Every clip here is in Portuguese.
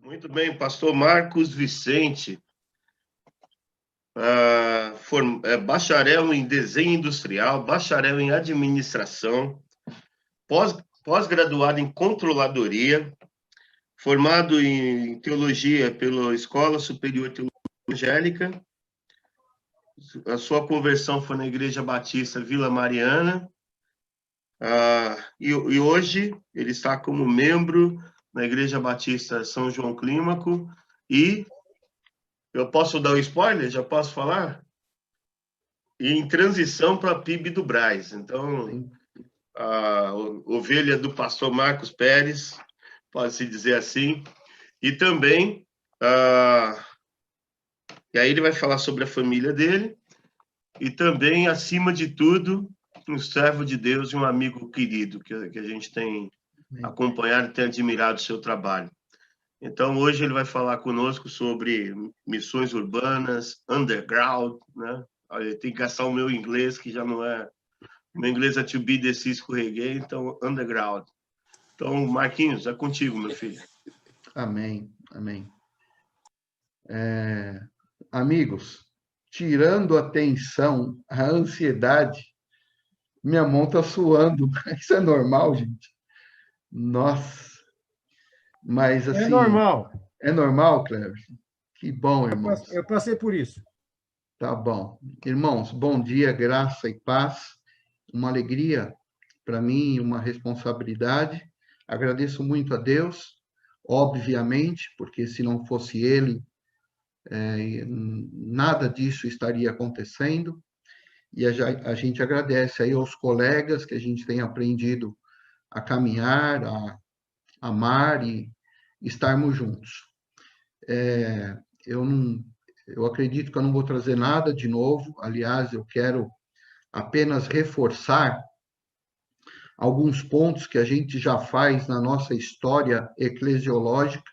Muito bem, pastor Marcos Vicente, bacharel em desenho industrial, bacharel em administração, pós-graduado em controladoria, formado em teologia pela Escola Superior Teológica Evangélica. A sua conversão foi na Igreja Batista Vila Mariana. E hoje ele está como membro na Igreja Batista São João Clímaco. E eu posso dar um spoiler? Já posso falar? E em transição para a PIB do Brás. Então, a ovelha do pastor Marcos Pérez, pode-se dizer assim. E também, e aí ele vai falar sobre a família dele. E também, acima de tudo, um servo de Deus e um amigo querido, que a gente tem acompanhado e tem admirado o seu trabalho. Então, hoje ele vai falar conosco sobre missões urbanas, underground, né? Eu tenho que gastar o meu inglês, que já não é... Meu inglês é to be, desci, escorreguei, então, underground. Então, Marquinhos, é contigo, meu filho. Amém, amém. Amigos, tirando a tensão, a ansiedade, minha mão está suando. Isso é normal, gente? Nossa. Mas, assim... É normal. É normal, Cleber? Que bom, irmãos. Eu passei por isso. Tá bom. Irmãos, bom dia, graça e paz. Uma alegria para mim, uma responsabilidade. Agradeço muito a Deus, obviamente, porque se não fosse Ele, nada disso estaria acontecendo. E a gente agradece aí aos colegas que a gente tem aprendido a caminhar, a amar e estarmos juntos. Eu acredito que eu não vou trazer nada de novo. Aliás, eu quero apenas reforçar alguns pontos que a gente já faz na nossa história eclesiológica.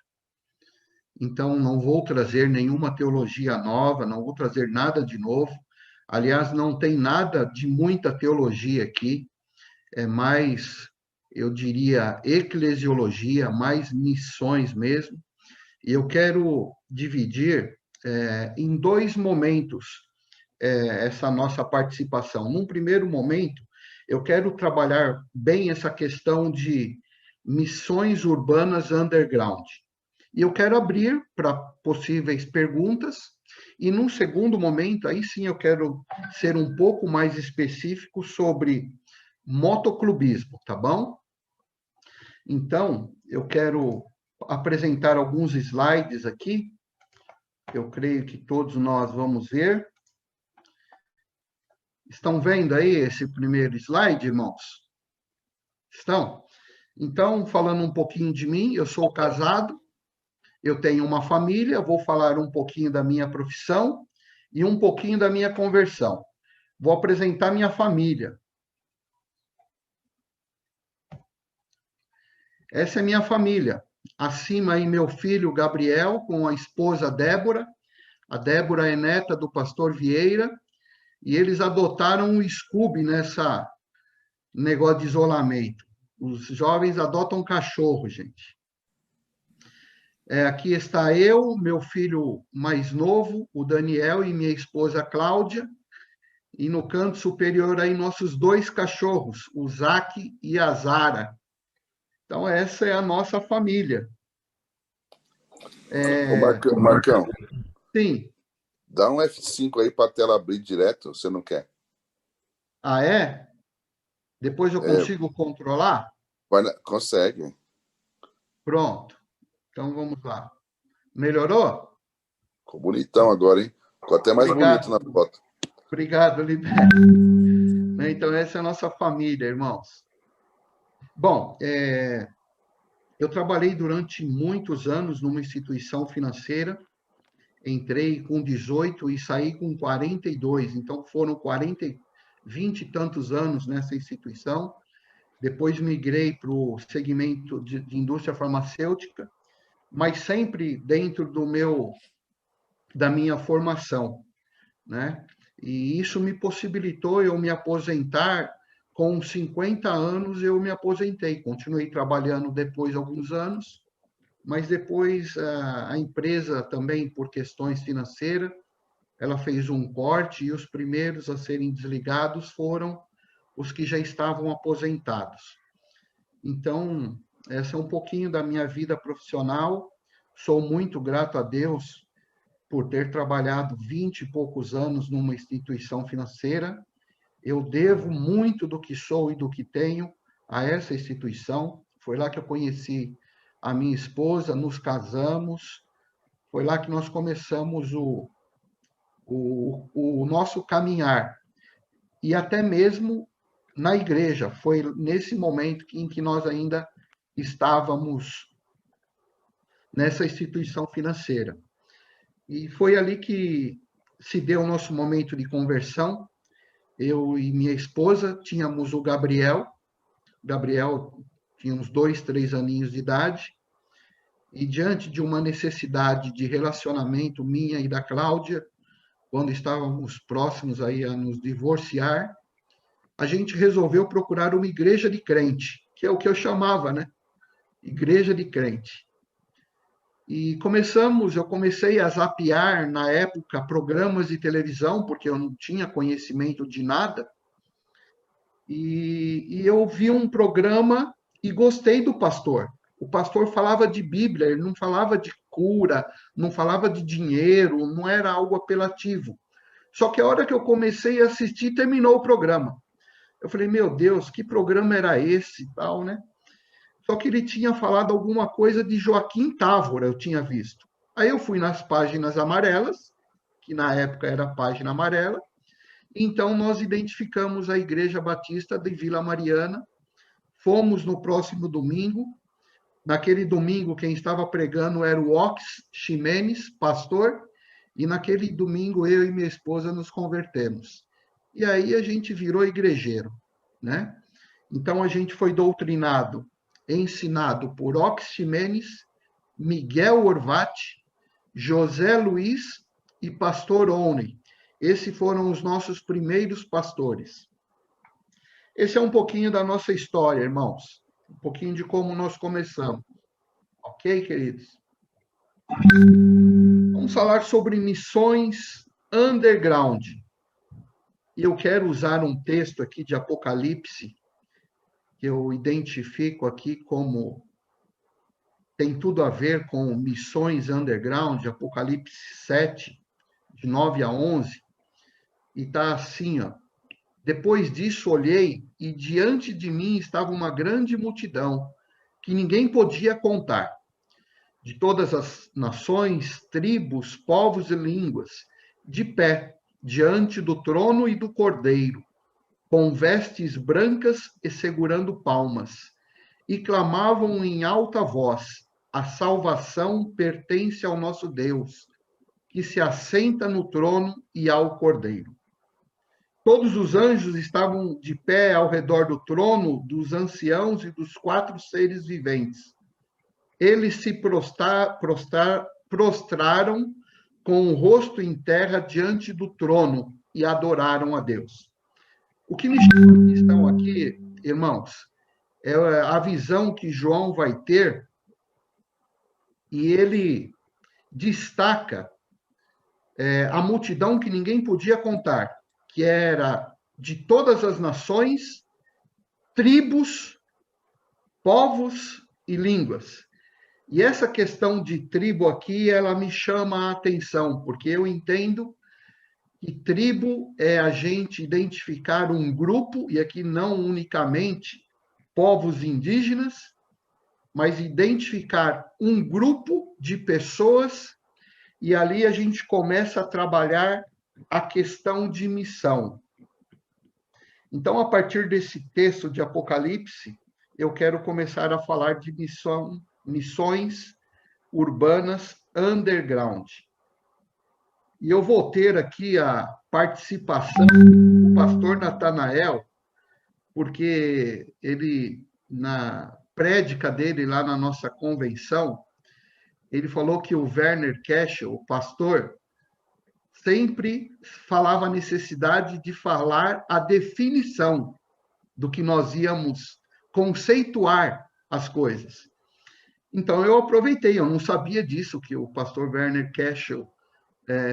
Então, não vou trazer nenhuma teologia nova, não vou trazer nada de novo. Aliás, não tem nada de muita teologia aqui, é mais, eu diria, eclesiologia, mais missões mesmo. E eu quero dividir em dois momentos essa nossa participação. Num primeiro momento, eu quero trabalhar bem essa questão de missões urbanas underground. E eu quero abrir para possíveis perguntas. E num segundo momento, aí sim eu quero ser um pouco mais específico sobre motoclubismo, tá bom? Então, eu quero apresentar alguns slides aqui. Eu creio que todos nós vamos ver. Estão vendo aí esse primeiro slide, irmãos? Estão? Então, falando um pouquinho de mim, eu sou casado, eu tenho uma família, vou falar um pouquinho da minha profissão e um pouquinho da minha conversão. Vou apresentar minha família. Essa é minha família. Acima aí meu filho Gabriel com a esposa Débora. A Débora é neta do pastor Vieira. E eles adotaram o Scooby nessa negócio de isolamento. Os jovens adotam cachorro, gente. Aqui está eu, meu filho mais novo, o Daniel, e minha esposa Cláudia. E no canto superior aí nossos dois cachorros, o Zaque e a Zara. Então, essa é a nossa família. Marcão. Sim. Dá um F5 aí para a tela abrir direto, você não quer? Ah, é? Depois eu consigo controlar? Consegue. Pronto. Então, vamos lá. Melhorou? Ficou bonitão agora, hein? Ficou até mais bonito na foto. Obrigado, Liberto. Então, essa é a nossa família, irmãos. Bom, eu trabalhei durante muitos anos numa instituição financeira. Entrei com 18 e saí com 42. Então, foram 20 e tantos anos nessa instituição. Depois migrei para o segmento de indústria farmacêutica, mas sempre dentro da minha formação, né? E isso me possibilitou eu me aposentar. Com 50 anos eu me aposentei. Continuei trabalhando depois alguns anos, mas depois a empresa também, por questões financeiras, ela fez um corte e os primeiros a serem desligados foram os que já estavam aposentados. Então, essa é um pouquinho da minha vida profissional. Sou muito grato a Deus por ter trabalhado 20 e poucos anos numa instituição financeira. Eu devo muito do que sou e do que tenho a essa instituição. Foi lá que eu conheci a minha esposa, nos casamos, foi lá que nós começamos o nosso caminhar. E até mesmo na igreja, foi nesse momento em que nós ainda estávamos nessa instituição financeira. E foi ali que se deu o nosso momento de conversão. Eu e minha esposa tínhamos o Gabriel. Gabriel tinha uns 2, 3 aninhos de idade. E diante de uma necessidade de relacionamento minha e da Cláudia, quando estávamos próximos aí a nos divorciar, a gente resolveu procurar uma igreja de crente, que é o que eu chamava, né? Igreja de crente. E eu comecei a zapear, na época, programas de televisão, porque eu não tinha conhecimento de nada, e eu vi um programa e gostei do pastor. O pastor falava de Bíblia, ele não falava de cura, não falava de dinheiro, não era algo apelativo. Só que a hora que eu comecei a assistir, terminou o programa. Eu falei, meu Deus, que programa era esse e tal, né? Só que ele tinha falado alguma coisa de Joaquim Távora, eu tinha visto. Aí eu fui nas páginas amarelas, que na época era a página amarela, então nós identificamos a Igreja Batista de Vila Mariana, fomos no próximo domingo. Naquele domingo, quem estava pregando era o Ox Ximenes, pastor, e naquele domingo eu e minha esposa nos convertemos. E aí a gente virou igrejeiro, né? Então a gente foi doutrinado, ensinado por Ox Ximenes, Miguel Orvati, José Luiz e pastor Owney. Esses foram os nossos primeiros pastores. Esse é um pouquinho da nossa história, irmãos. Um pouquinho de como nós começamos. Ok, queridos? Vamos falar sobre missões underground. E eu quero usar um texto aqui de Apocalipse, que eu identifico aqui como tem tudo a ver com missões underground, Apocalipse 7, de 9 a 11, e está assim, ó. Depois disso olhei, e diante de mim estava uma grande multidão, que ninguém podia contar, de todas as nações, tribos, povos e línguas, de pé, diante do trono e do Cordeiro, com vestes brancas e segurando palmas, e clamavam em alta voz: a salvação pertence ao nosso Deus, que se assenta no trono e ao Cordeiro. Todos os anjos estavam de pé ao redor do trono, dos anciãos e dos 4 seres viventes. Eles se prostraram com o rosto em terra diante do trono e adoraram a Deus. O que me chama a atenção aqui, irmãos, é a visão que João vai ter, e ele destaca a multidão que ninguém podia contar, que era de todas as nações, tribos, povos e línguas. E essa questão de tribo aqui, ela me chama a atenção, porque eu entendo que tribo é a gente identificar um grupo, e aqui não unicamente povos indígenas, mas identificar um grupo de pessoas, e ali a gente começa a trabalhar a questão de missão. Então, a partir desse texto de Apocalipse, eu quero começar a falar de missões urbanas underground. E eu vou ter aqui a participação do pastor Natanael, porque ele, na prédica dele lá na nossa convenção, ele falou que o Werner Cashel, o pastor, sempre falava a necessidade de falar a definição do que nós íamos conceituar as coisas. Então, eu aproveitei, eu não sabia disso, que o pastor Werner Cashel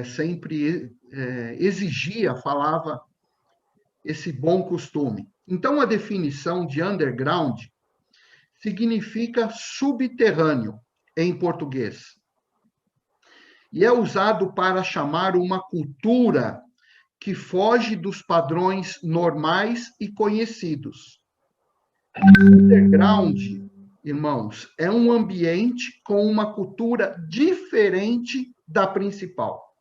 sempre exigia, falava esse bom costume. Então, a definição de underground significa subterrâneo, em português. E é usado para chamar uma cultura que foge dos padrões normais e conhecidos. Underground, irmãos, é um ambiente com uma cultura diferente da principal.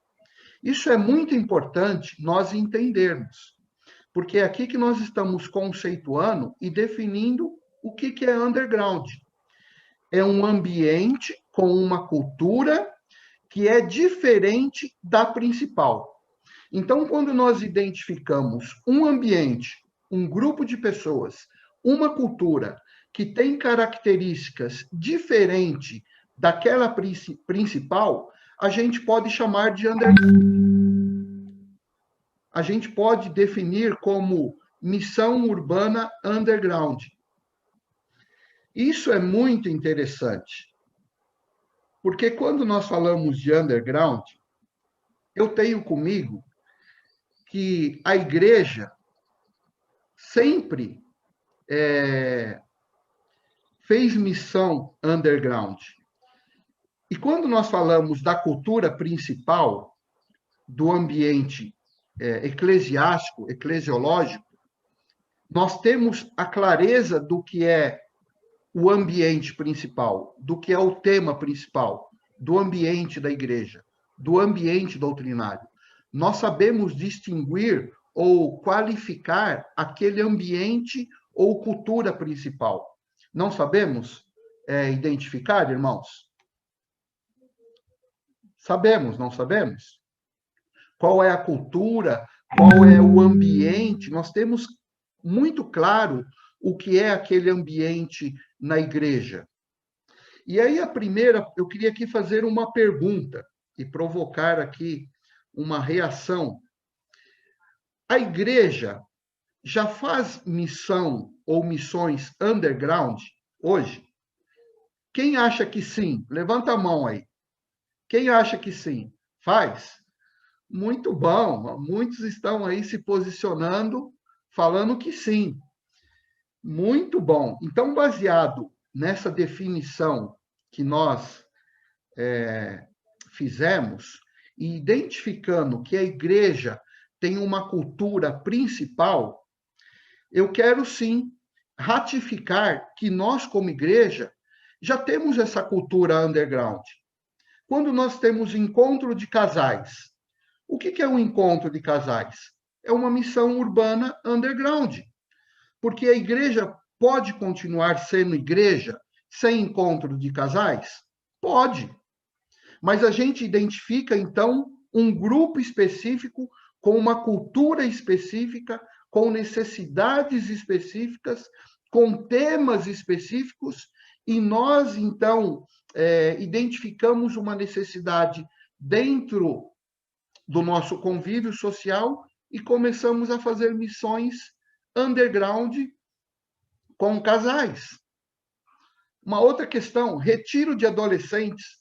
Isso é muito importante nós entendermos, porque é aqui que nós estamos conceituando e definindo o que é underground. É um ambiente com uma cultura que é diferente da principal. Então, quando nós identificamos um ambiente, um grupo de pessoas, uma cultura que tem características diferentes daquela principal, a gente pode chamar de underground. A gente pode definir como missão urbana underground. Isso é muito interessante, porque quando nós falamos de underground, eu tenho comigo que a igreja sempre fez missão underground. E quando nós falamos da cultura principal, do ambiente eclesiástico, eclesiológico, nós temos a clareza do que é o ambiente principal, do que é o tema principal, do ambiente da igreja, do ambiente doutrinário. Nós sabemos distinguir ou qualificar aquele ambiente ou cultura principal. Não sabemos identificar, irmãos? Sabemos, não sabemos? Qual é a cultura, qual é o ambiente? Nós temos muito claro o que é aquele ambiente na igreja. E aí, a primeira, eu queria aqui fazer uma pergunta e provocar aqui uma reação. A igreja já faz missão ou missões underground hoje? Quem acha que sim? Levanta a mão aí. Quem acha que sim? Faz? Muito bom. Muitos estão aí se posicionando, falando que sim. Muito bom. Então, baseado nessa definição que nós fizemos, e identificando que a igreja tem uma cultura principal, eu quero sim ratificar que nós, como igreja, já temos essa cultura underground. Quando nós temos encontro de casais, o que é um encontro de casais? É uma missão urbana underground. Porque a igreja pode continuar sendo igreja sem encontro de casais? Pode. Mas a gente identifica, então, um grupo específico, com uma cultura específica, com necessidades específicas, com temas específicos, e nós, então, identificamos uma necessidade dentro do nosso convívio social e começamos a fazer missões underground com casais. Uma outra questão, retiro de adolescentes.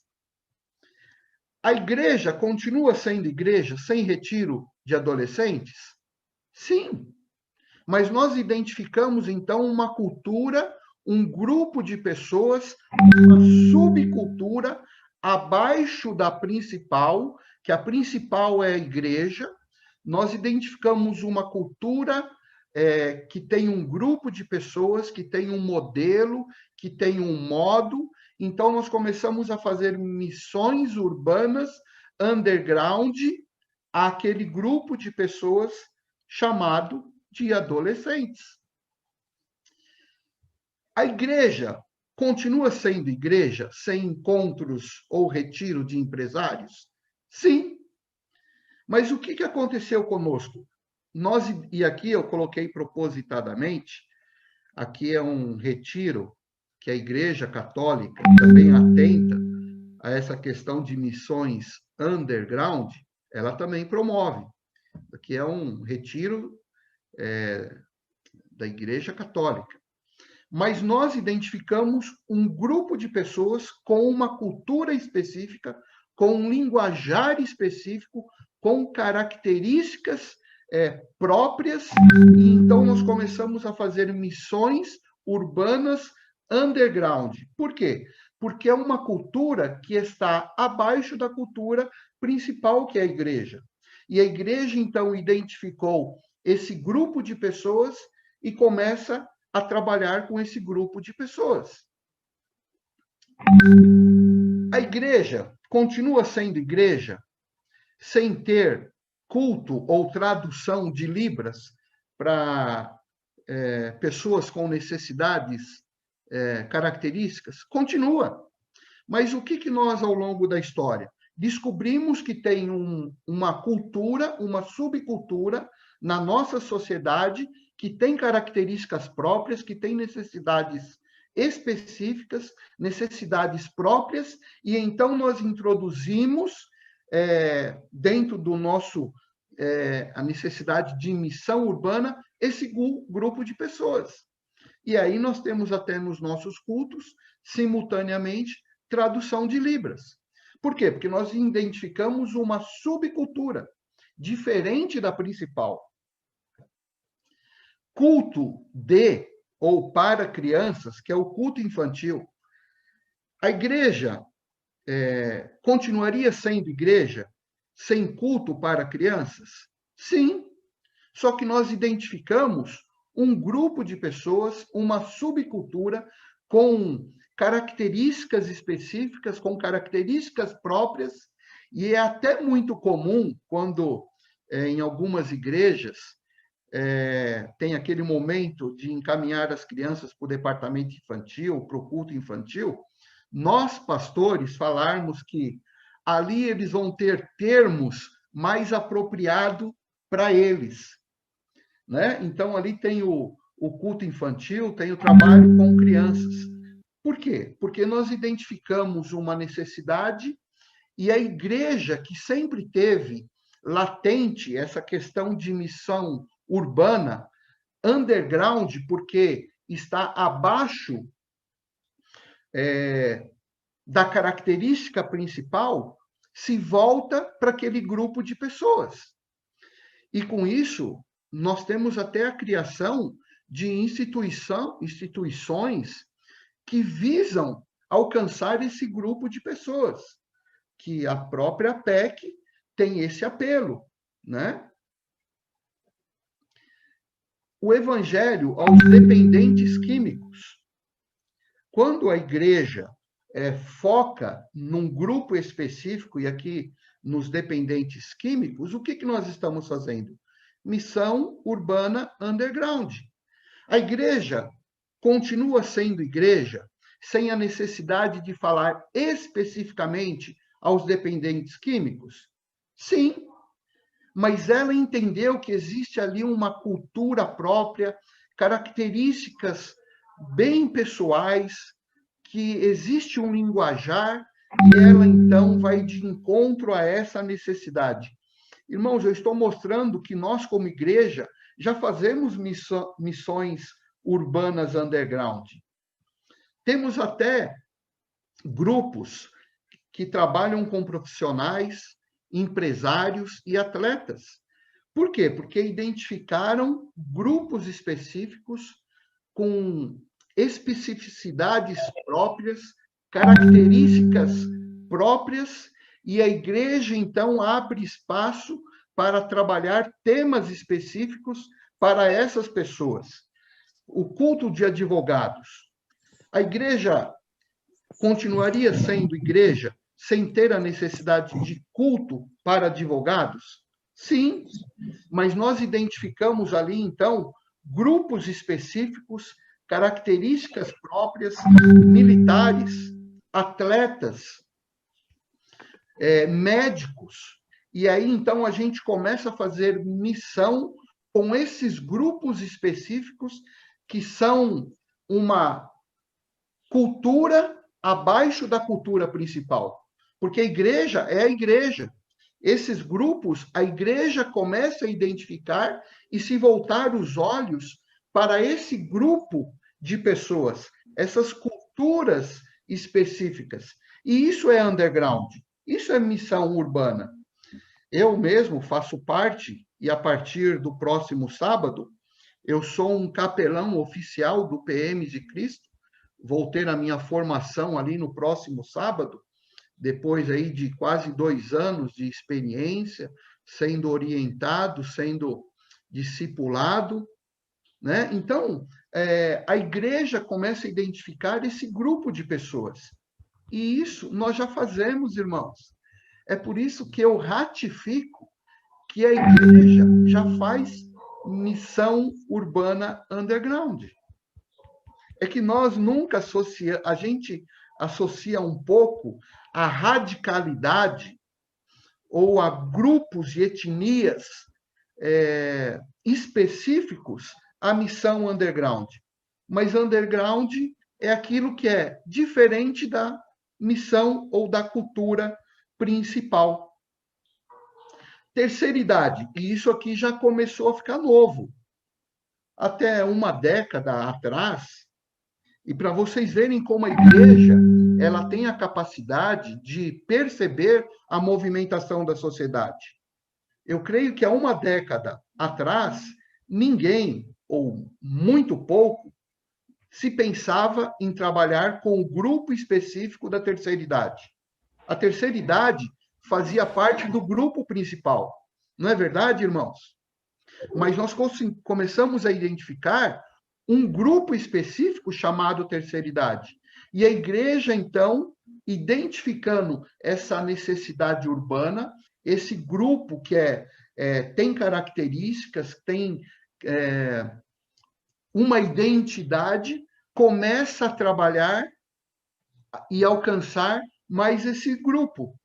A igreja continua sendo igreja sem retiro de adolescentes? Sim. Mas nós identificamos, então, uma cultura, um grupo de pessoas, uma subcultura abaixo da principal, que a principal é a igreja. Nós identificamos uma cultura que tem um grupo de pessoas, que tem um modelo, que tem um modo. Então, nós começamos a fazer missões urbanas underground àquele grupo de pessoas chamado de adolescentes. A igreja continua sendo igreja sem encontros ou retiro de empresários? Sim. Mas o que aconteceu conosco? E aqui eu coloquei propositadamente, aqui é um retiro que a Igreja Católica também atenta a essa questão de missões underground, ela também promove. Aqui é um retiro da Igreja Católica. mas nós identificamos um grupo de pessoas com uma cultura específica, com um linguajar específico, com características próprias, e então nós começamos a fazer missões urbanas underground. Por quê? Porque é uma cultura que está abaixo da cultura principal, que é a igreja. E a igreja, então, identificou esse grupo de pessoas e começa a trabalhar com esse grupo de pessoas. A igreja continua sendo igreja sem ter culto ou tradução de Libras para pessoas com necessidades características? Continua. Mas o que nós, ao longo da história, descobrimos que tem uma cultura, uma subcultura na nossa sociedade que tem características próprias, que tem necessidades específicas, necessidades próprias, e então nós introduzimos dentro do nosso a necessidade de missão urbana esse grupo de pessoas. E aí nós temos até nos nossos cultos, simultaneamente, tradução de Libras. Por quê? Porque nós identificamos uma subcultura diferente da principal. Culto de ou para crianças, que é o culto infantil. A igreja continuaria sendo igreja sem culto para crianças? Sim. Só que nós identificamos um grupo de pessoas, uma subcultura com características específicas, com características próprias, e é até muito comum quando, em algumas igrejas, tem aquele momento de encaminhar as crianças para o departamento infantil, para o culto infantil, nós, pastores, falarmos que ali eles vão ter termos mais apropriados para eles. Né? Então, ali tem o culto infantil, tem o trabalho com crianças. Por quê? Porque nós identificamos uma necessidade e a igreja, que sempre teve latente essa questão de missão urbana, underground, porque está abaixo da característica principal, se volta para aquele grupo de pessoas. E com isso, nós temos até a criação de instituições que visam alcançar esse grupo de pessoas, que a própria PEC tem esse apelo, né? O evangelho aos dependentes químicos. Quando a igreja foca num grupo específico, e aqui nos dependentes químicos, o que nós estamos fazendo? Missão urbana underground. A igreja continua sendo igreja sem a necessidade de falar especificamente aos dependentes químicos? Sim, mas ela entendeu que existe ali uma cultura própria, características bem pessoais, que existe um linguajar, e ela então vai de encontro a essa necessidade. Irmãos, eu estou mostrando que nós, como igreja, já fazemos missões urbanas underground. Temos até grupos que trabalham com profissionais, empresários e atletas. Por quê? Porque identificaram grupos específicos com especificidades próprias, características próprias, e a igreja, então, abre espaço para trabalhar temas específicos para essas pessoas. O culto de advogados. A igreja continuaria sendo igreja sem ter a necessidade de culto para advogados? Sim, mas nós identificamos ali, então, grupos específicos, características próprias, militares, atletas, médicos. E aí, então, a gente começa a fazer missão com esses grupos específicos que são uma cultura abaixo da cultura principal. Porque a igreja é a igreja. Esses grupos, a igreja começa a identificar e se voltar os olhos para esse grupo de pessoas, essas culturas específicas. E isso é underground, isso é missão urbana. Eu mesmo faço parte, e a partir do próximo sábado, eu sou um capelão oficial do PMs de Cristo, vou ter a minha formação ali no próximo sábado, depois aí de quase 2 anos de experiência, sendo orientado, sendo discipulado, né? Então, a igreja começa a identificar esse grupo de pessoas. E isso nós já fazemos, irmãos. É por isso que eu ratifico que a igreja já faz missão urbana underground. É que nós nunca a gente associa um pouco a radicalidade ou a grupos e etnias específicos à missão underground. Mas underground é aquilo que é diferente da missão ou da cultura principal. Terceira idade, e isso aqui já começou a ficar novo. Até uma década atrás, e para vocês verem como a igreja ela tem a capacidade de perceber a movimentação da sociedade. Eu creio que há uma década atrás, ninguém, ou muito pouco, se pensava em trabalhar com o grupo específico da terceira idade. A terceira idade fazia parte do grupo principal. Não é verdade, irmãos? Mas nós começamos a identificar um grupo específico chamado terceira idade. E a igreja, então, identificando essa necessidade urbana, esse grupo que tem características, tem uma identidade, começa a trabalhar e alcançar mais esse grupo.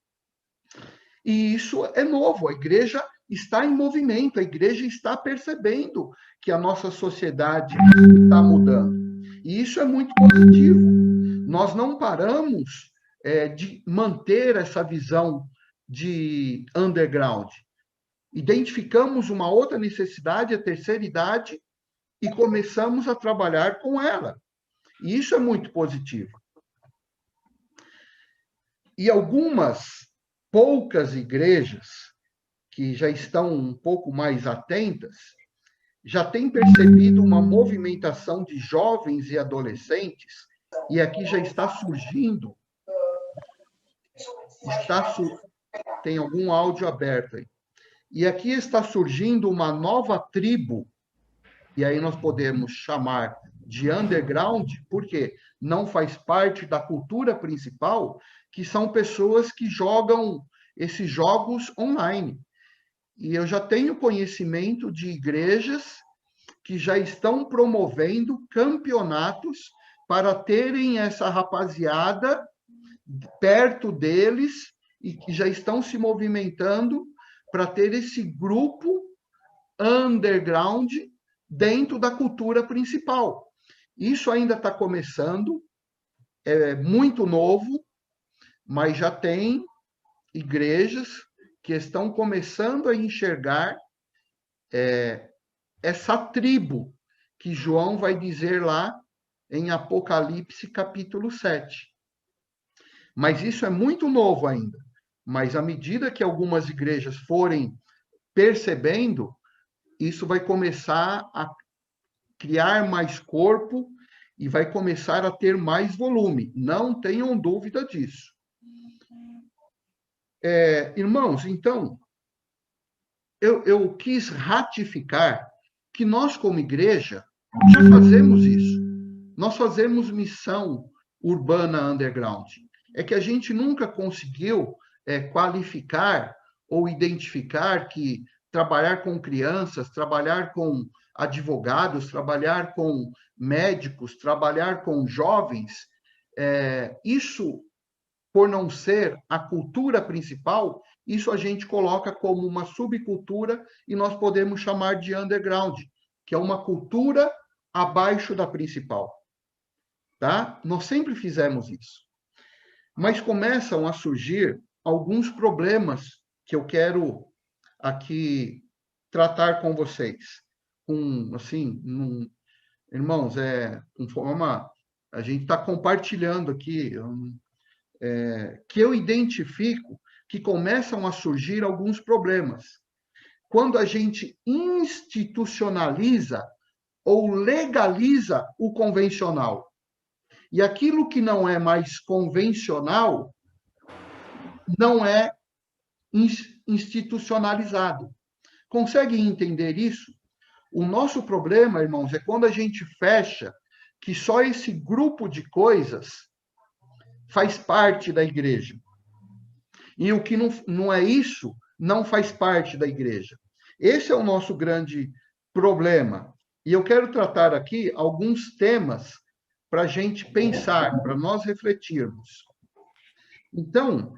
E isso é novo, a igreja está em movimento, a igreja está percebendo que a nossa sociedade está mudando. E isso é muito positivo. Nós não paramos de manter essa visão de underground. Identificamos uma outra necessidade, a terceira idade, e começamos a trabalhar com ela. E isso é muito positivo. E algumas poucas igrejas que já estão um pouco mais atentas, já têm percebido uma movimentação de jovens e adolescentes, e aqui já está surgindo, tem algum áudio aberto aí, e aqui está surgindo uma nova tribo, e aí nós podemos chamar de underground, porque não faz parte da cultura principal, que são pessoas que jogam esses jogos online. E eu já tenho conhecimento de igrejas que já estão promovendo campeonatos para terem essa rapaziada perto deles e que já estão se movimentando para ter esse grupo underground dentro da cultura principal. Isso ainda está começando, é muito novo, mas já tem igrejas que estão começando a enxergar essa tribo que João vai dizer lá em Apocalipse capítulo 7. Mas isso é muito novo ainda. Mas à medida que algumas igrejas forem percebendo, isso vai começar a criar mais corpo e vai começar a ter mais volume. Não tenham dúvida disso. Irmãos, então, eu quis ratificar que nós, como igreja, já fazemos isso. Nós fazemos missão urbana underground. É que a gente nunca conseguiu qualificar ou identificar que trabalhar com crianças, trabalhar com advogados, trabalhar com médicos, trabalhar com jovens, isso, por não ser a cultura principal, isso a gente coloca como uma subcultura e nós podemos chamar de underground, que é uma cultura abaixo da principal. Tá? Nós sempre fizemos isso. Mas começam a surgir alguns problemas que eu quero aqui tratar com vocês, assim, Irmãos, a gente está compartilhando aqui, que eu identifico que começam a surgir alguns problemas. Quando a gente institucionaliza ou legaliza o convencional. E aquilo que não é mais convencional não é institucionalizado. Conseguem entender isso? O nosso problema, irmãos, é quando a gente fecha que só esse grupo de coisas faz parte da igreja. E o que não é isso não faz parte da igreja. Esse é o nosso grande problema. E eu quero tratar aqui alguns temas para a gente pensar, para nós refletirmos. Então,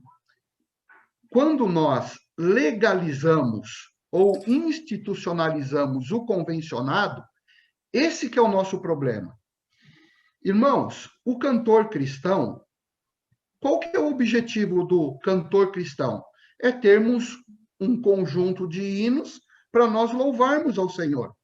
quando nós legalizamos ou institucionalizamos o convencionado, esse que é o nosso problema. Irmãos, o cantor cristão, qual que é o objetivo do cantor cristão? É termos um conjunto de hinos para nós louvarmos ao Senhor.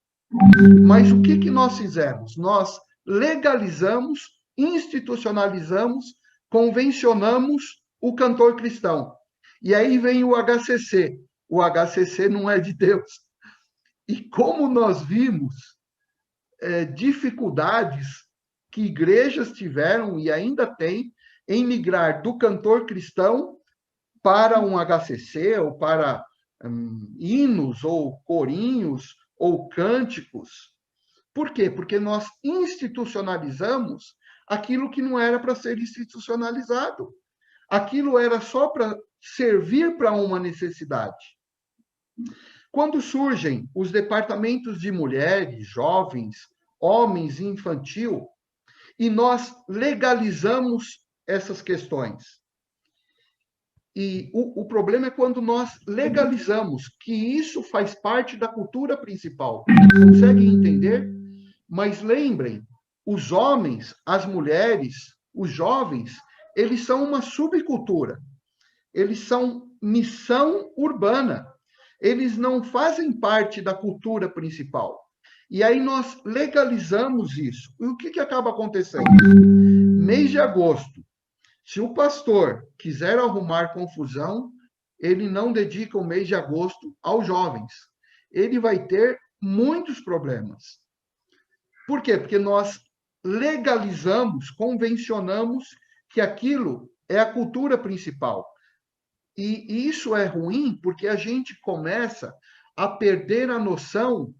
Mas o que nós fizemos? Nós legalizamos, institucionalizamos, convencionamos o cantor cristão. E aí vem o HCC. O HCC não é de Deus. E como nós vimos dificuldades que igrejas tiveram e ainda têm em migrar do cantor cristão para um HCC, ou para hinos, ou corinhos, ou cânticos. Por quê? Porque nós institucionalizamos aquilo que não era para ser institucionalizado. Aquilo era só para servir para uma necessidade. Quando surgem os departamentos de mulheres, jovens, homens e infantil, e nós legalizamos essas questões. E o problema é quando nós legalizamos que isso faz parte da cultura principal. Conseguem entender? Mas lembrem, os homens, as mulheres, os jovens, eles são uma subcultura. Eles são missão urbana. Eles não fazem parte da cultura principal. E aí nós legalizamos isso. E o que acaba acontecendo? Mês de agosto, se o pastor quiser arrumar confusão, ele não dedica o mês de agosto aos jovens. Ele vai ter muitos problemas. Por quê? Porque nós legalizamos, convencionamos que aquilo é a cultura principal. E isso é ruim porque a gente começa a perder a noção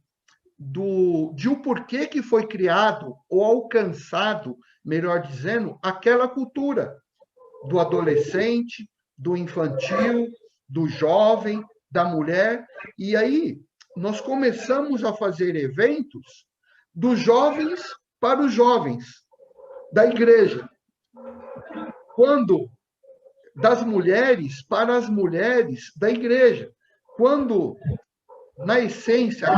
de o porquê que foi criado ou alcançado, melhor dizendo, aquela cultura do adolescente, do infantil, do jovem, da mulher. E aí nós começamos a fazer eventos dos jovens para os jovens da igreja. Quando das mulheres para as mulheres da igreja. Quando, na essência,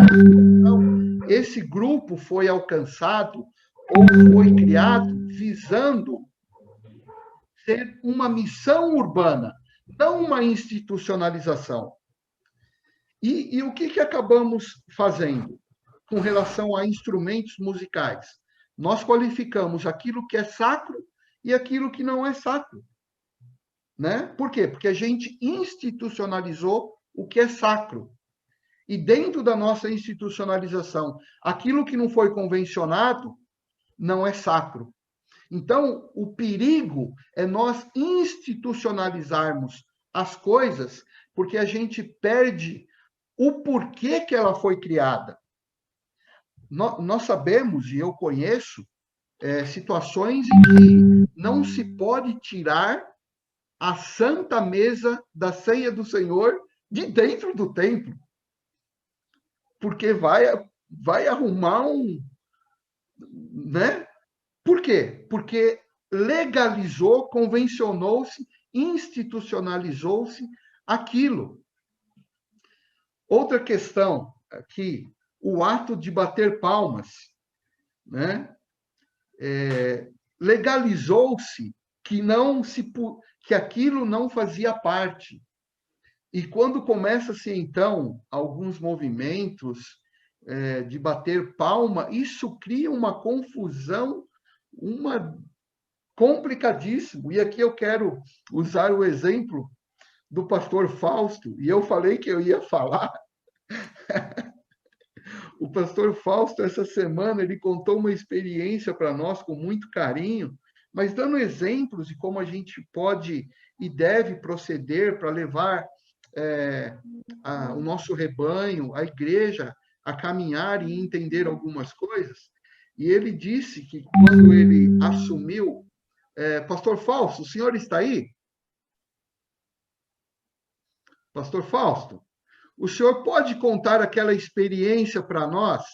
esse grupo foi alcançado ou foi criado visando ser uma missão urbana, não uma institucionalização. E o que acabamos fazendo com relação a instrumentos musicais? Nós qualificamos aquilo que é sacro e aquilo que não é sacro. Né? Por quê? Porque a gente institucionalizou o que é sacro. E dentro da nossa institucionalização, aquilo que não foi convencionado não é sacro. Então, o perigo é nós institucionalizarmos as coisas porque a gente perde o porquê que ela foi criada. Nós sabemos, e eu conheço, situações em que não se pode tirar a santa mesa da ceia do Senhor de dentro do templo. Porque vai arrumar né? Por quê? Porque legalizou, convencionou-se, institucionalizou-se aquilo. Outra questão aqui, o ato de bater palmas, né? Legalizou-se que aquilo não fazia parte. E quando começa-se, então, alguns movimentos de bater palma, isso cria uma confusão, complicadíssimo. E aqui eu quero usar o exemplo do pastor Fausto, e eu falei que eu ia falar. O pastor Fausto, essa semana, ele contou uma experiência para nós com muito carinho, mas dando exemplos de como a gente pode e deve proceder para levar o nosso rebanho, a igreja, a caminhar e entender algumas coisas. E ele disse que quando ele assumiu... Pastor Fausto, o senhor está aí? Pastor Fausto, o senhor pode contar aquela experiência para nós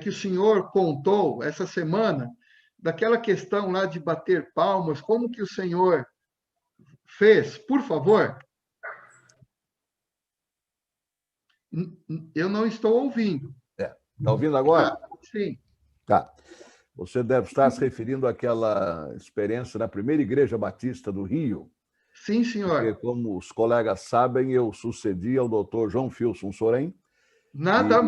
que o senhor contou essa semana, daquela questão lá de bater palmas, como que o senhor fez, por favor? Eu não estou ouvindo. Está ouvindo agora? Sim. Tá. Você deve estar se referindo àquela experiência na primeira igreja batista do Rio. Sim, senhor. Porque, como os colegas sabem, eu sucedi ao doutor João Filson Sorém. Nada...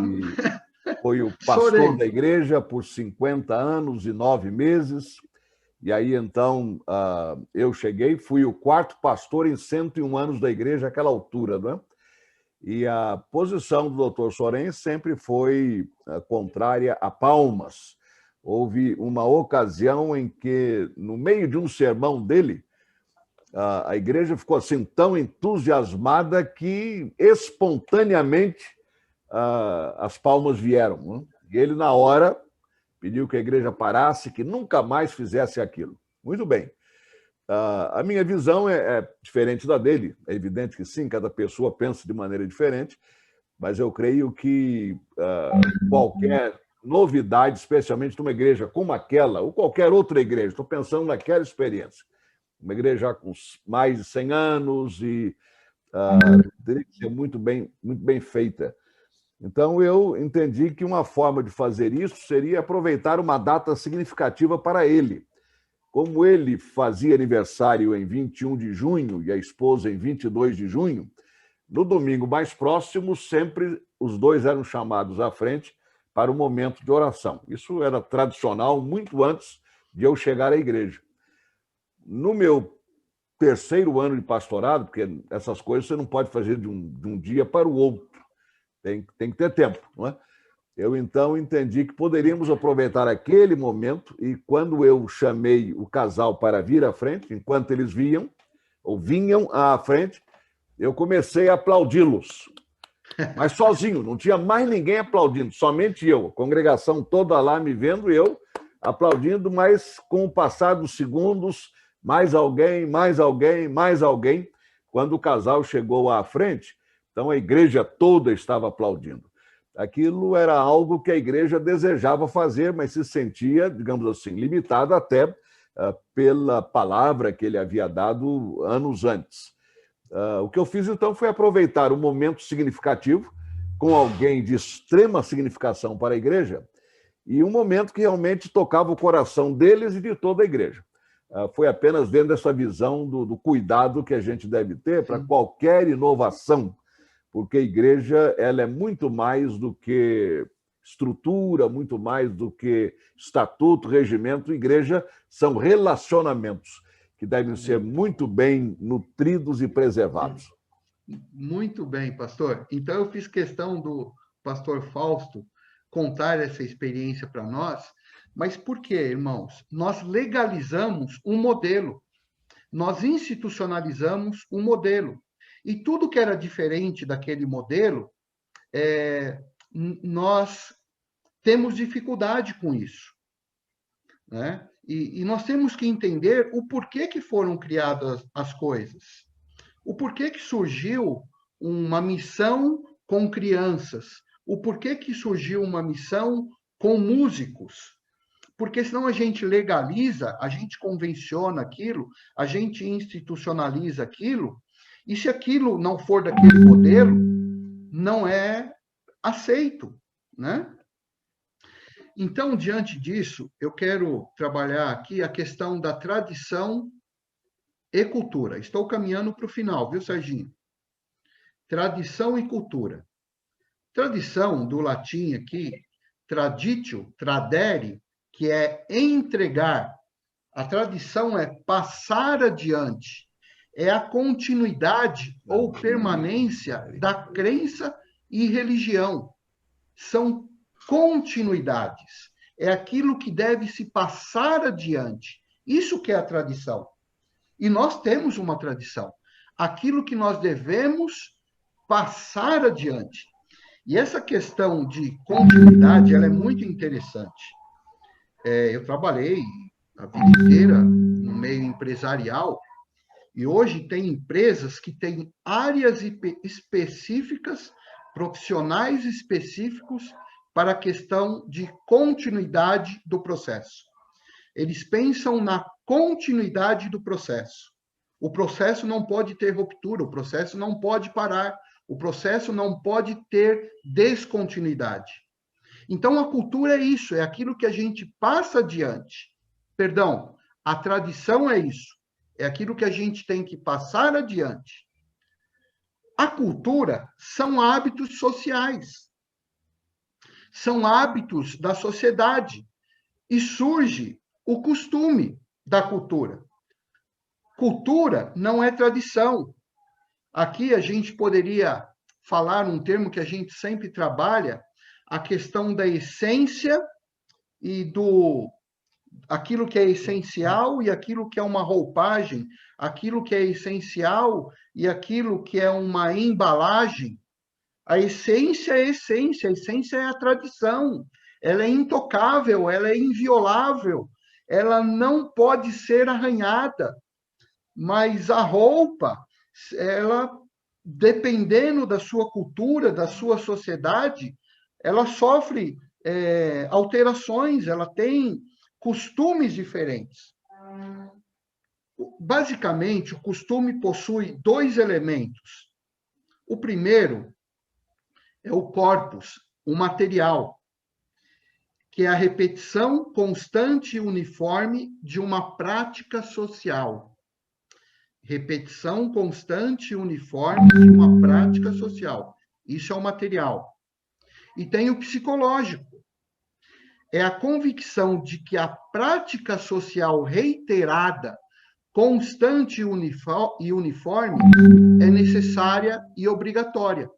Foi o pastor da igreja por 50 anos e 9 meses. E aí, então, eu cheguei, fui o 4º pastor em 101 anos da igreja àquela altura, não é? E a posição do doutor Sorém sempre foi contrária a palmas. Houve uma ocasião em que, no meio de um sermão dele, a igreja ficou assim tão entusiasmada que, espontaneamente, as palmas vieram. Né? E ele, na hora, pediu que a igreja parasse, que nunca mais fizesse aquilo. Muito bem. A minha visão é diferente da dele. É evidente que sim, cada pessoa pensa de maneira diferente, mas eu creio que qualquer novidade, especialmente numa igreja como aquela, ou qualquer outra igreja, estou pensando naquela experiência, uma igreja já com mais de 100 anos e teria que ser muito bem feita. Então, eu entendi que uma forma de fazer isso seria aproveitar uma data significativa para ele. Como ele fazia aniversário em 21 de junho e a esposa em 22 de junho, no domingo mais próximo, sempre os dois eram chamados à frente para o momento de oração. Isso era tradicional muito antes de eu chegar à igreja. No meu 3º ano de pastorado, porque essas coisas você não pode fazer de um dia para o outro, tem que ter tempo, não é? Eu, então, entendi que poderíamos aproveitar aquele momento e, quando eu chamei o casal para vir à frente, enquanto eles vinham à frente, eu comecei a aplaudi-los. Mas sozinho, não tinha mais ninguém aplaudindo, somente eu. A congregação toda lá me vendo, eu aplaudindo, mas com o passar dos segundos, mais alguém, mais alguém, mais alguém. Quando o casal chegou à frente, então a igreja toda estava aplaudindo. Aquilo era algo que a igreja desejava fazer, mas se sentia, digamos assim, limitada até pela palavra que ele havia dado anos antes. O que eu fiz, então, foi aproveitar um momento significativo com alguém de extrema significação para a igreja e um momento que realmente tocava o coração deles e de toda a igreja. Foi apenas dentro dessa visão do cuidado que a gente deve ter para qualquer inovação, porque a igreja ela é muito mais do que estrutura, muito mais do que estatuto, regimento. Igreja são relacionamentos que devem ser muito bem nutridos e preservados. Muito bem, pastor. Então, eu fiz questão do pastor Fausto contar essa experiência para nós, mas por quê, irmãos? Nós legalizamos um modelo, nós institucionalizamos um modelo, e tudo que era diferente daquele modelo, nós temos dificuldade com isso, né? E nós temos que entender o porquê que foram criadas as coisas. O porquê que surgiu uma missão com crianças. O porquê que surgiu uma missão com músicos. Porque senão a gente legaliza, a gente convenciona aquilo, a gente institucionaliza aquilo, e se aquilo não for daquele modelo, não é aceito, né? Então, diante disso, eu quero trabalhar aqui a questão da tradição e cultura. Estou caminhando para o final, viu, Serginho? Tradição e cultura. Tradição, do latim aqui, traditio, tradere, que é entregar. A tradição é passar adiante, é a continuidade ou permanência da crença e religião. São continuidades. É aquilo que deve se passar adiante. Isso que é a tradição. E nós temos uma tradição. Aquilo que nós devemos passar adiante. E essa questão de continuidade, ela é muito interessante. Eu trabalhei a vida inteira no meio empresarial e hoje tem empresas que têm áreas específicas, profissionais específicos para a questão de continuidade do processo. Eles pensam na continuidade do processo. O processo não pode ter ruptura, o processo não pode parar, o processo não pode ter descontinuidade. Então, a cultura é isso, é aquilo que a gente passa adiante. Perdão, a tradição é isso, é aquilo que a gente tem que passar adiante. A cultura são hábitos sociais, são hábitos da sociedade, e surge o costume da cultura. Cultura não é tradição. Aqui a gente poderia falar um termo que a gente sempre trabalha, a questão da essência e aquilo que é essencial e aquilo que é uma roupagem, aquilo que é essencial e aquilo que é uma embalagem. A essência é a essência é a tradição, ela é intocável, ela é inviolável, ela não pode ser arranhada, mas a roupa, ela, dependendo da sua cultura, da sua sociedade, ela sofre alterações, ela tem costumes diferentes. Basicamente, o costume possui dois elementos. O primeiro é o corpus, o material, que é a repetição constante e uniforme de uma prática social. Repetição constante e uniforme de uma prática social. Isso é o material. E tem o psicológico. É a convicção de que a prática social reiterada, constante e uniforme é necessária e obrigatória.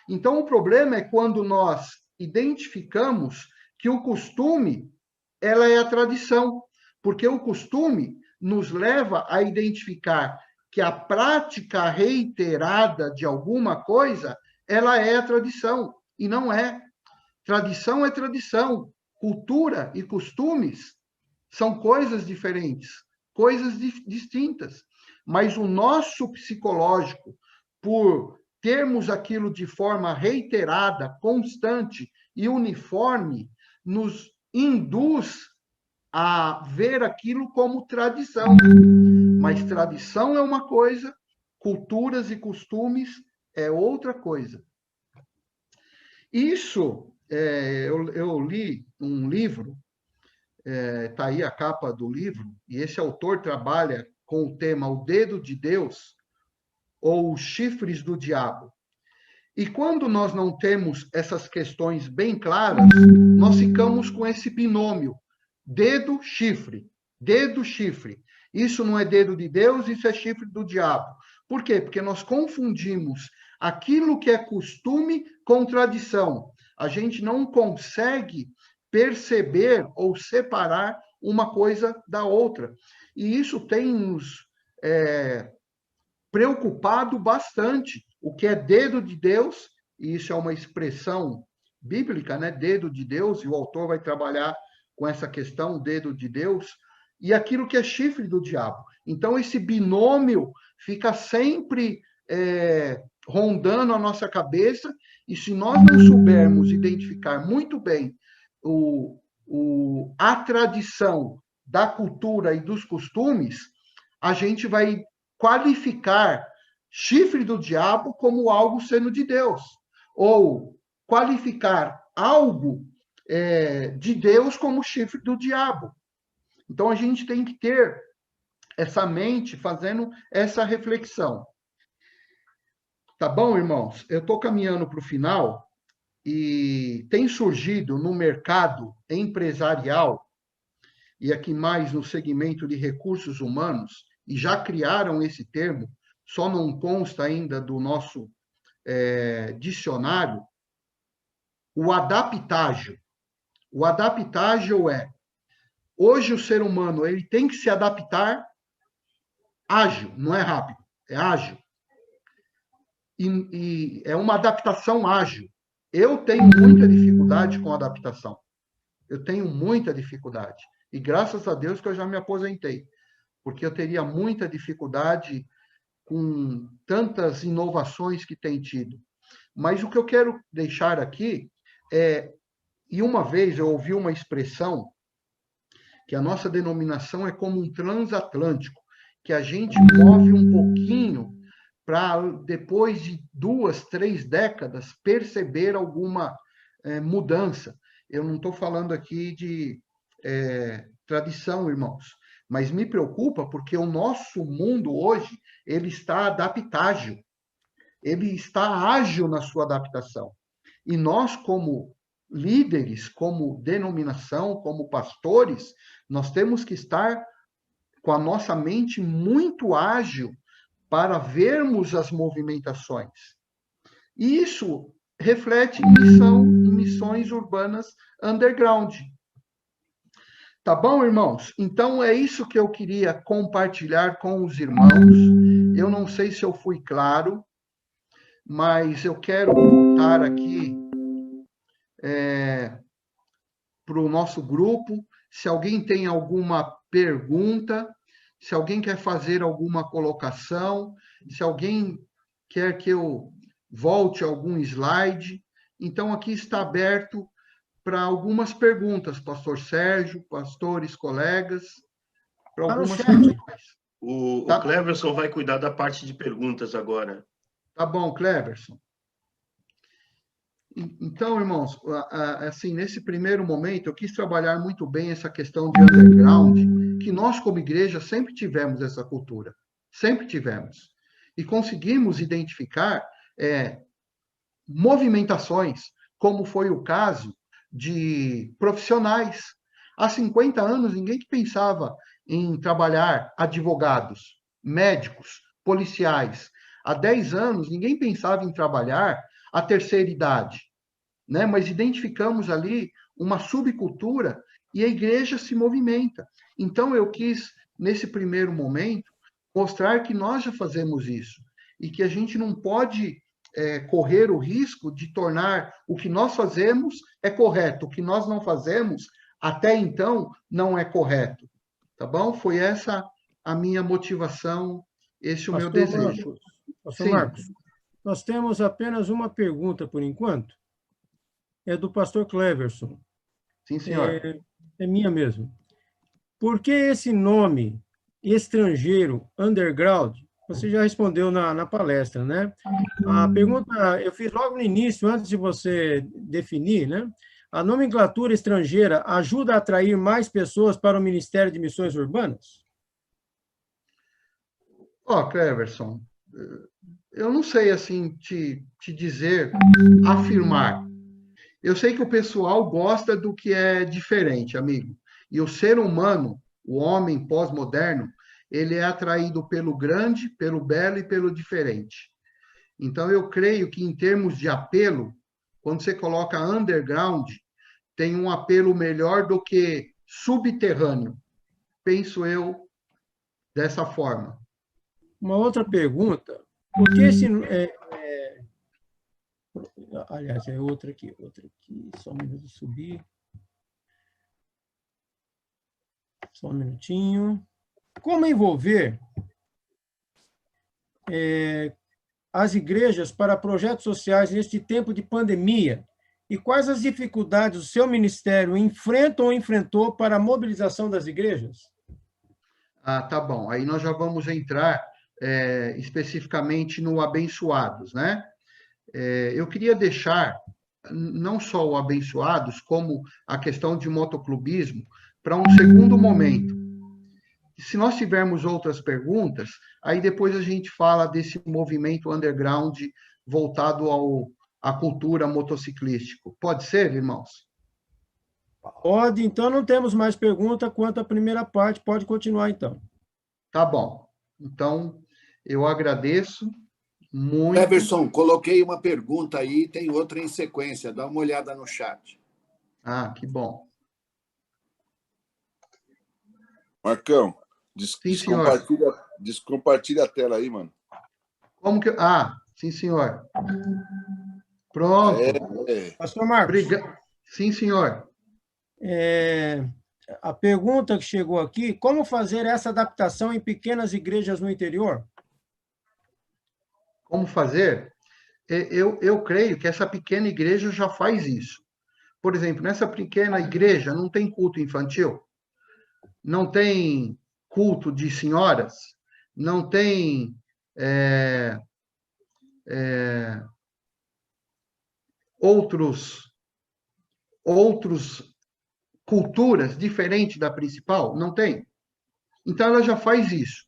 Então, o problema é quando nós identificamos que o costume, ela é a tradição, porque o costume nos leva a identificar que a prática reiterada de alguma coisa, ela é a tradição, e não é. Tradição é tradição, cultura e costumes são coisas diferentes, coisas distintas, mas o nosso psicológico, por termos aquilo de forma reiterada, constante e uniforme, nos induz a ver aquilo como tradição. Mas tradição é uma coisa, culturas e costumes é outra coisa. Isso, eu li um livro, está aí a capa do livro, e esse autor trabalha com o tema O Dedo de Deus, ou os chifres do diabo. E quando nós não temos essas questões bem claras, nós ficamos com esse binômio, dedo-chifre, dedo-chifre. Isso não é dedo de Deus, isso é chifre do diabo. Por quê? Porque nós confundimos aquilo que é costume com tradição. A gente não consegue perceber ou separar uma coisa da outra. E isso tem nos preocupado bastante. O que é dedo de Deus, e isso é uma expressão bíblica, né? Dedo de Deus, e o autor vai trabalhar com essa questão, dedo de Deus, e aquilo que é chifre do diabo. Então, esse binômio fica sempre rondando a nossa cabeça, e se nós não soubermos identificar muito bem a tradição da cultura e dos costumes, a gente vai qualificar chifre do diabo como algo sendo de Deus, ou qualificar algo de Deus como chifre do diabo. Então, a gente tem que ter essa mente fazendo essa reflexão. Tá bom, irmãos? Eu estou caminhando para o final, e tem surgido no mercado empresarial, e aqui mais no segmento de recursos humanos, e já criaram esse termo, só não consta ainda do nosso dicionário, o adaptágio. O adaptágio hoje o ser humano ele tem que se adaptar ágil, não é rápido, é ágil. E é uma adaptação ágil. Eu tenho muita dificuldade com adaptação. Eu tenho muita dificuldade. E graças a Deus que eu já me aposentei, porque eu teria muita dificuldade com tantas inovações que tem tido. Mas o que eu quero deixar aqui e uma vez eu ouvi uma expressão que a nossa denominação é como um transatlântico, que a gente move um pouquinho para, depois de 2, 3 décadas, perceber alguma mudança. Eu não estou falando aqui de tradição, irmãos, mas me preocupa porque o nosso mundo hoje ele está adaptágil, ele está ágil na sua adaptação. E nós, como líderes, como denominação, como pastores, nós temos que estar com a nossa mente muito ágil para vermos as movimentações. E isso reflete em missões urbanas underground. Tá bom, irmãos? Então, é isso que eu queria compartilhar com os irmãos. Eu não sei se eu fui claro, mas eu quero voltar aqui para o nosso grupo. Se alguém tem alguma pergunta, se alguém quer fazer alguma colocação, se alguém quer que eu volte algum slide, então aqui está aberto para algumas perguntas, pastor Sérgio, pastores, colegas, para algumas questões. O Cleverson vai cuidar da parte de perguntas agora. Tá bom, Cleverson. Então, irmãos, assim, nesse primeiro momento, eu quis trabalhar muito bem essa questão de underground, que nós, como igreja, sempre tivemos essa cultura. Sempre tivemos. E conseguimos identificar movimentações, como foi o caso de profissionais. Há 50 anos, ninguém que pensava em trabalhar advogados, médicos, policiais. Há 10 anos, ninguém pensava em trabalhar a terceira idade, né? Mas identificamos ali uma subcultura e a igreja se movimenta. Então, eu quis, nesse primeiro momento, mostrar que nós já fazemos isso e que a gente não pode correr o risco de tornar o que nós fazemos correto, o que nós não fazemos até então não é correto. Tá bom? Foi essa a minha motivação, esse o meu desejo. Pastor Marcos, nós temos apenas uma pergunta por enquanto. É do pastor Cleverson. Sim, senhor. É minha mesmo. Por que esse nome estrangeiro, underground? Você já respondeu na palestra, né? A pergunta eu fiz logo no início, antes de você definir, né? A nomenclatura estrangeira ajuda a atrair mais pessoas para o Ministério de Missões Urbanas? Cleverson, eu não sei, assim, te dizer, afirmar. Eu sei que o pessoal gosta do que é diferente, amigo. E o ser humano, o homem pós-moderno, ele é atraído pelo grande, pelo belo e pelo diferente. Então, eu creio que, em termos de apelo, quando você coloca underground, tem um apelo melhor do que subterrâneo. Penso eu dessa forma. Uma outra pergunta. Por que esse... aliás, outra aqui. Só um minuto de subir. Só um minutinho. Como envolver as igrejas para projetos sociais neste tempo de pandemia? E quais as dificuldades o seu ministério enfrenta ou enfrentou para a mobilização das igrejas? Tá bom. Aí nós já vamos entrar especificamente no abençoados, né? Eu queria deixar não só o abençoados, como a questão de motoclubismo, para um segundo momento. Se nós tivermos outras perguntas, aí depois a gente fala desse movimento underground voltado a cultura motociclística. Pode ser, irmãos? Pode, então não temos mais pergunta quanto à primeira parte, pode continuar então. Tá bom. Então, eu agradeço muito. Everson, coloquei uma pergunta aí, tem outra em sequência, dá uma olhada no chat. Ah, que bom. Marcão, Sim, senhor. descompartilha a tela aí, mano. Como que... Ah, sim, senhor. Pronto. Pastor Marcos. Sim, senhor. A pergunta que chegou aqui, como fazer essa adaptação em pequenas igrejas no interior? Como fazer? Eu creio que essa pequena igreja já faz isso. Por exemplo, nessa pequena igreja não tem culto infantil, não tem culto de senhoras, não tem outros culturas diferentes da principal? Não tem. Então, ela já faz isso.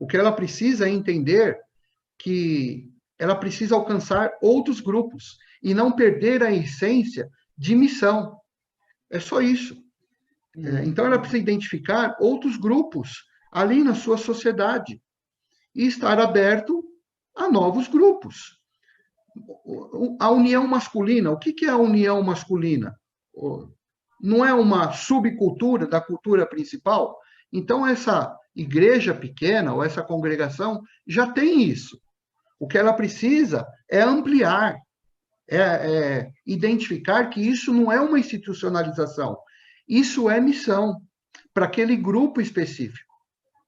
O que ela precisa é entender que ela precisa alcançar outros grupos e não perder a essência de missão. É só isso. Então, ela precisa identificar outros grupos ali na sua sociedade e estar aberto a novos grupos. A união masculina, o que é a união masculina? Não é uma subcultura da cultura principal? Então, essa igreja pequena ou essa congregação já tem isso. O que ela precisa é ampliar, identificar que isso não é uma institucionalização, isso é missão para aquele grupo específico.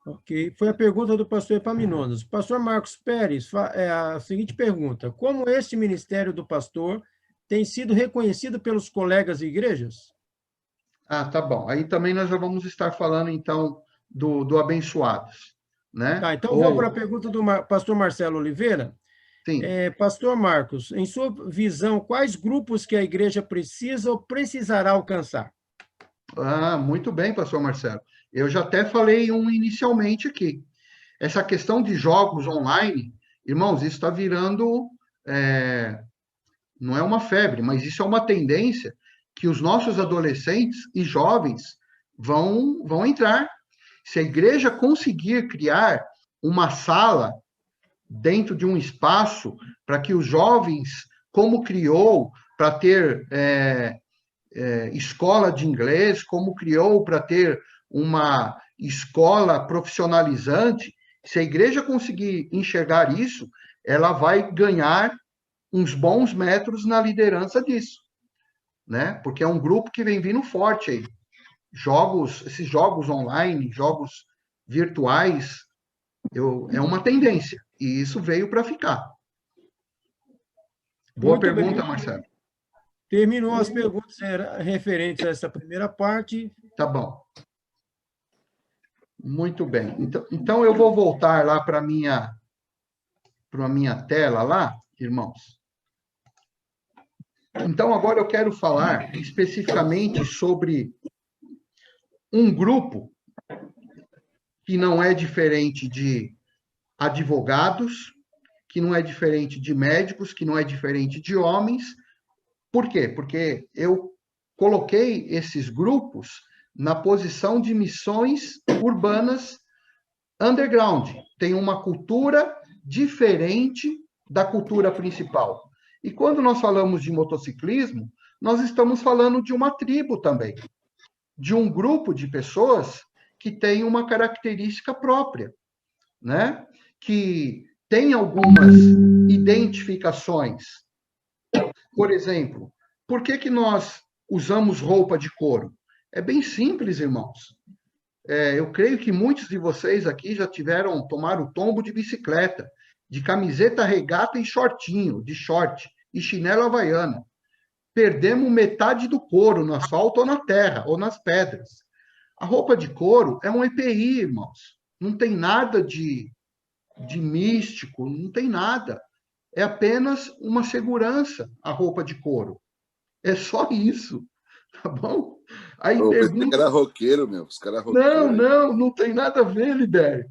Ok. Foi a pergunta do pastor Epaminondas. Pastor Marcos Pérez, a seguinte pergunta: como este ministério do pastor tem sido reconhecido pelos colegas e igrejas? Ah, tá bom. Aí também nós já vamos estar falando, então, do abençoados, né? Tá, então vamos para a pergunta do pastor Marcelo Oliveira. Sim. Pastor Marcos, em sua visão, quais grupos que a igreja precisa ou precisará alcançar? Ah, muito bem, pastor Marcelo. Eu já até falei inicialmente aqui. Essa questão de jogos online, irmãos, isso está virando, não é uma febre, mas isso é uma tendência que os nossos adolescentes e jovens vão entrar. Se a igreja conseguir criar uma sala dentro de um espaço para que os jovens, como criou para ter escola de inglês, como criou para ter uma escola profissionalizante, se a igreja conseguir enxergar isso, ela vai ganhar uns bons metros na liderança disso, né? Porque é um grupo que vem vindo forte aí. Esses jogos online, jogos virtuais, é uma tendência, e isso veio para ficar. Boa pergunta, Marcelo. Terminou as perguntas referentes a essa primeira parte. Tá bom. Muito bem. Então eu vou voltar lá para a minha tela lá, irmãos. Então, agora eu quero falar especificamente sobre um grupo que não é diferente de advogados, que não é diferente de médicos, que não é diferente de homens. Por quê? Porque eu coloquei esses grupos na posição de missões urbanas underground. Tem uma cultura diferente da cultura principal. E quando nós falamos de motociclismo, nós estamos falando de uma tribo também, de um grupo de pessoas que tem uma característica própria, né? Que tem algumas identificações. Por exemplo, por que nós usamos roupa de couro? É bem simples, irmãos. Eu creio que muitos de vocês aqui já tomaram tombo de bicicleta, de camiseta regata e shortinho, de short e chinelo havaiana. Perdemos metade do couro no asfalto ou na terra, ou nas pedras. A roupa de couro é um EPI, irmãos. Não tem nada de místico, não tem nada. É apenas uma segurança, a roupa de couro. É só isso, tá bom? Aí Eu pensei que pergunta... era roqueiro, meu. Os caras roqueiros. Não tem nada a ver, Libério.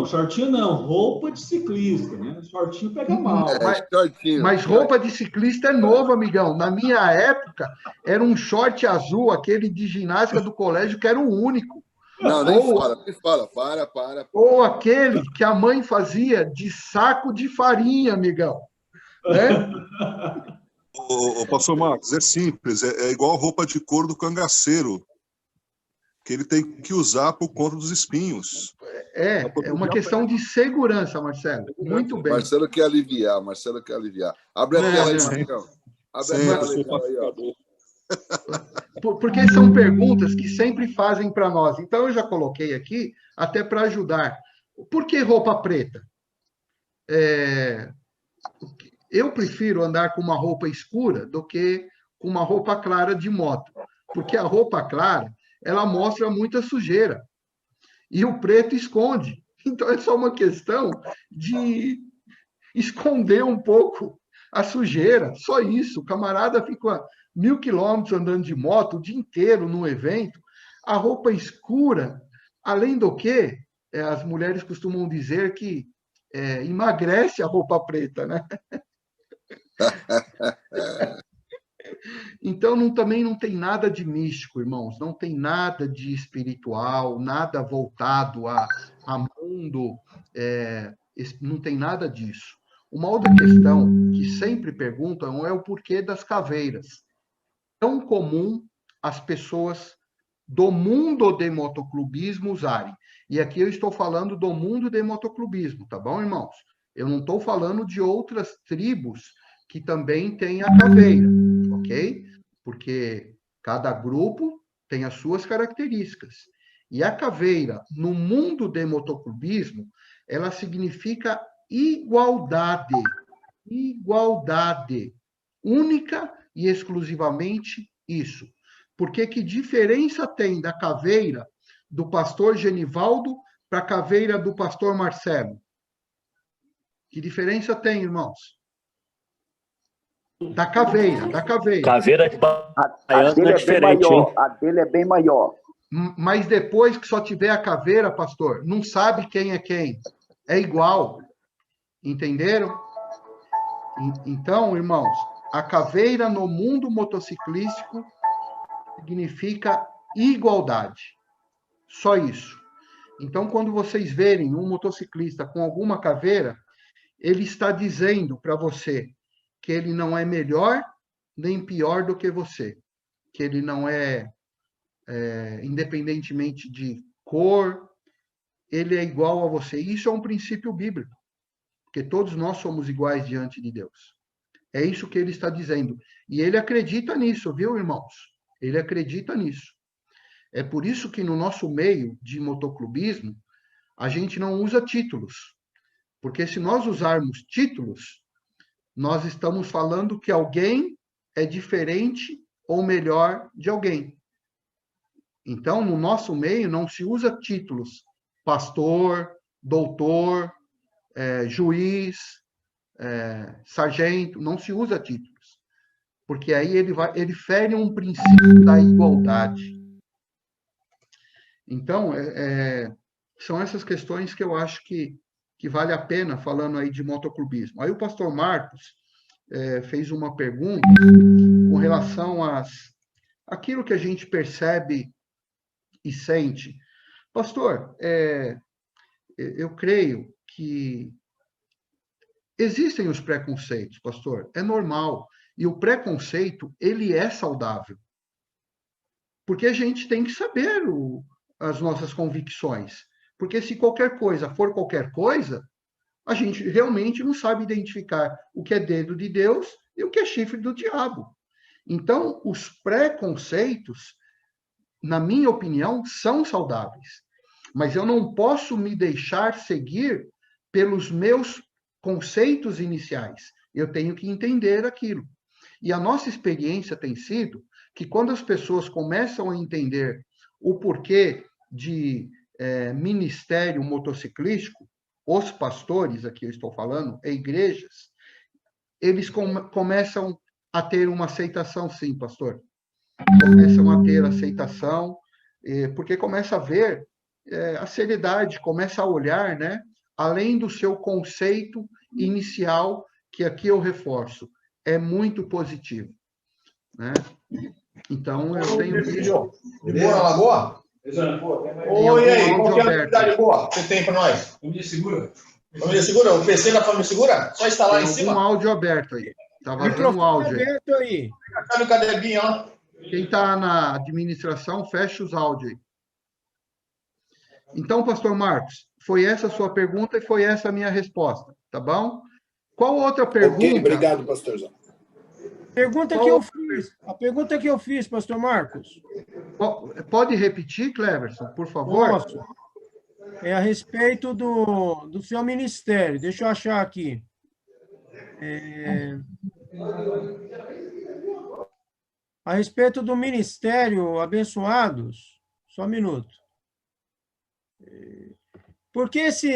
Shortinho não, roupa de ciclista, né? Shortinho pega mal. Shortinho. Mas roupa de ciclista é novo, amigão. Na minha época, era um short azul, aquele de ginástica do colégio, que era o único. Não, nem fala. Para. Ou aquele que a mãe fazia de saco de farinha, amigão. Né? Ô, pastor Marcos, é simples, é igual a roupa de couro do cangaceiro, que ele tem que usar por conta dos espinhos. É uma questão de segurança, Marcelo. Muito bem. Marcelo quer aliviar. Abre a tela aí, Marcelo. Abre a tela aí, ó. Porque são perguntas que sempre fazem para nós. Então, eu já coloquei aqui, até para ajudar. Por que roupa preta? Eu prefiro andar com uma roupa escura do que com uma roupa clara de moto. Porque a roupa clara, ela mostra muita sujeira. E o preto esconde. Então, é só uma questão de esconder um pouco a sujeira. Só isso. O camarada fica 1.000 quilômetros andando de moto o dia inteiro no evento. A roupa escura, além do que, as mulheres costumam dizer que emagrece a roupa preta, né? Então, também não tem nada de místico, irmãos, não tem nada de espiritual, nada voltado a mundo, não tem nada disso. Uma outra questão que sempre perguntam é o porquê das caveiras. É tão comum as pessoas do mundo de motoclubismo usarem. E aqui eu estou falando do mundo de motoclubismo, tá bom, irmãos? Eu não estou falando de outras tribos que também têm a caveira, ok? Porque cada grupo tem as suas características. E a caveira, no mundo de motoclubismo, ela significa igualdade. Igualdade. Única e exclusivamente isso. Porque que diferença tem da caveira do pastor Genivaldo para a caveira do pastor Marcelo? Que diferença tem, irmãos? Da caveira. Caveira de baiano é diferente, hein? A dele é bem maior. Mas depois que só tiver a caveira, pastor, não sabe quem é quem. É igual. Entenderam? Então, irmãos, a caveira no mundo motociclístico significa igualdade. Só isso. Então, quando vocês verem um motociclista com alguma caveira, ele está dizendo para você que ele não é melhor nem pior do que você. Que ele não independentemente de cor, ele é igual a você. Isso é um princípio bíblico. Porque todos nós somos iguais diante de Deus. É isso que ele está dizendo. E ele acredita nisso, viu, irmãos? Ele acredita nisso. É por isso que no nosso meio de motoclubismo, a gente não usa títulos. Porque se nós usarmos títulos, nós estamos falando que alguém é diferente ou melhor de alguém. Então, no nosso meio, não se usa títulos. Pastor, doutor, juiz, sargento, não se usa títulos. Porque aí ele fere um princípio da igualdade. Então, são essas questões que eu acho que vale a pena, falando aí de motoclubismo. Aí o pastor Marcos fez uma pergunta com relação àquilo que a gente percebe e sente. Pastor, eu creio que existem os preconceitos, pastor, é normal. E o preconceito, ele é saudável. Porque a gente tem que saber as nossas convicções. Porque se qualquer coisa for qualquer coisa, a gente realmente não sabe identificar o que é dedo de Deus e o que é chifre do diabo. Então, os preconceitos, na minha opinião, são saudáveis. Mas eu não posso me deixar seguir pelos meus conceitos iniciais. Eu tenho que entender aquilo. E a nossa experiência tem sido que quando as pessoas começam a entender o porquê de ministério motociclístico, os pastores, aqui eu estou falando, igrejas, eles começam a ter uma aceitação, sim, pastor. começam a ter aceitação, porque começa a ver a seriedade, começa a olhar, né, além do seu conceito inicial, que aqui eu reforço, é muito positivo, né? Então, eu tenho visto... De boa na Lagoa? Oi, aí, qual que é a atividade boa que você tem para nós? Família Segura. Família Segura? O PC da Família Segura? Só instalar em cima? Tem algum áudio aberto aí. Tá vazando áudio aberto aí. Cadê o caderninho, ó? Quem está na administração, fecha os áudios aí. Então, pastor Marcos, foi essa a sua pergunta e foi essa a minha resposta, tá bom? Qual outra pergunta? Ok, obrigado, pastorzão. A pergunta que eu fiz, pastor Marcos. Pode repetir, Cleverson, por favor? Posso. É a respeito do seu ministério. Deixa eu achar aqui. A respeito do ministério Abençoados. Só um minuto. Porque esse...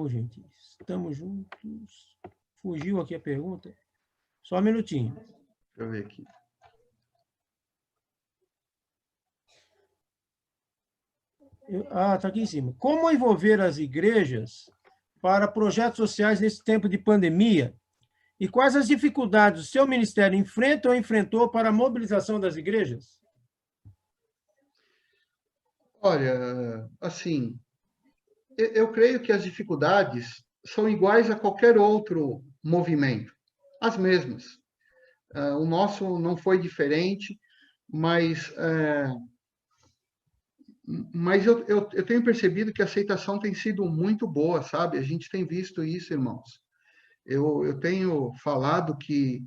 gente, estamos juntos. Fugiu aqui a pergunta. Só um minutinho. Deixa eu ver aqui. Está aqui em cima. Como envolver as igrejas para projetos sociais nesse tempo de pandemia? E quais as dificuldades o seu ministério enfrenta ou enfrentou para a mobilização das igrejas? Olha, assim, eu creio que as dificuldades são iguais a qualquer outro movimento, as mesmas. O nosso não foi diferente, mas eu tenho percebido que a aceitação tem sido muito boa, sabe? A gente tem visto isso, irmãos. Eu tenho falado que,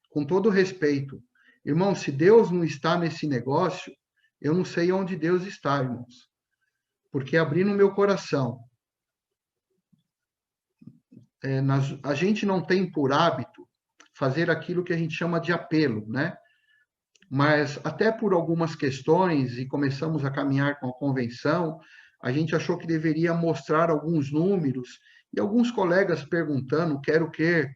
com todo respeito, irmãos, se Deus não está nesse negócio, eu não sei onde Deus está, irmãos. Porque abri no meu coração. A gente não tem por hábito fazer aquilo que a gente chama de apelo, né? Mas até por algumas questões, e começamos a caminhar com a convenção, a gente achou que deveria mostrar alguns números, e alguns colegas perguntando, quero que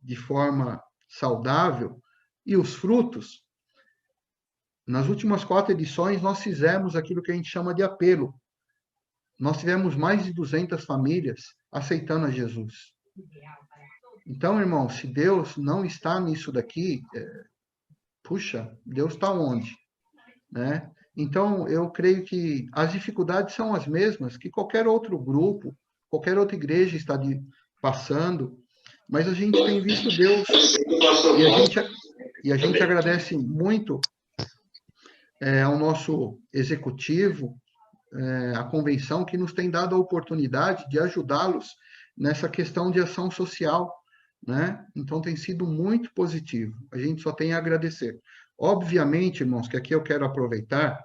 de forma saudável, e os frutos. Nas últimas 4 edições, nós fizemos aquilo que a gente chama de apelo. Nós tivemos mais de 200 famílias aceitando a Jesus. Então, irmão, se Deus não está nisso daqui, puxa, Deus está onde? Né? Então, eu creio que as dificuldades são as mesmas que qualquer outro grupo, qualquer outra igreja está passando, mas a gente tem visto Deus e a gente agradece muito ao nosso executivo, a convenção, que nos tem dado a oportunidade de ajudá-los nessa questão de ação social, né? Então, tem sido muito positivo. A gente só tem a agradecer. Obviamente, irmãos, que aqui eu quero aproveitar,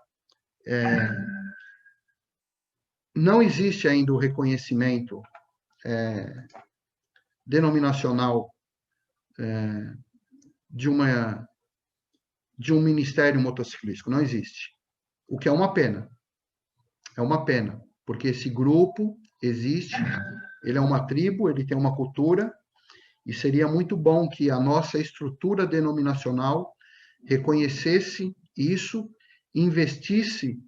não existe ainda o reconhecimento denominacional de um ministério motociclístico, não existe. O que é uma pena. É uma pena, porque esse grupo existe, ele é uma tribo, ele tem uma cultura, e seria muito bom que a nossa estrutura denominacional reconhecesse isso, investisse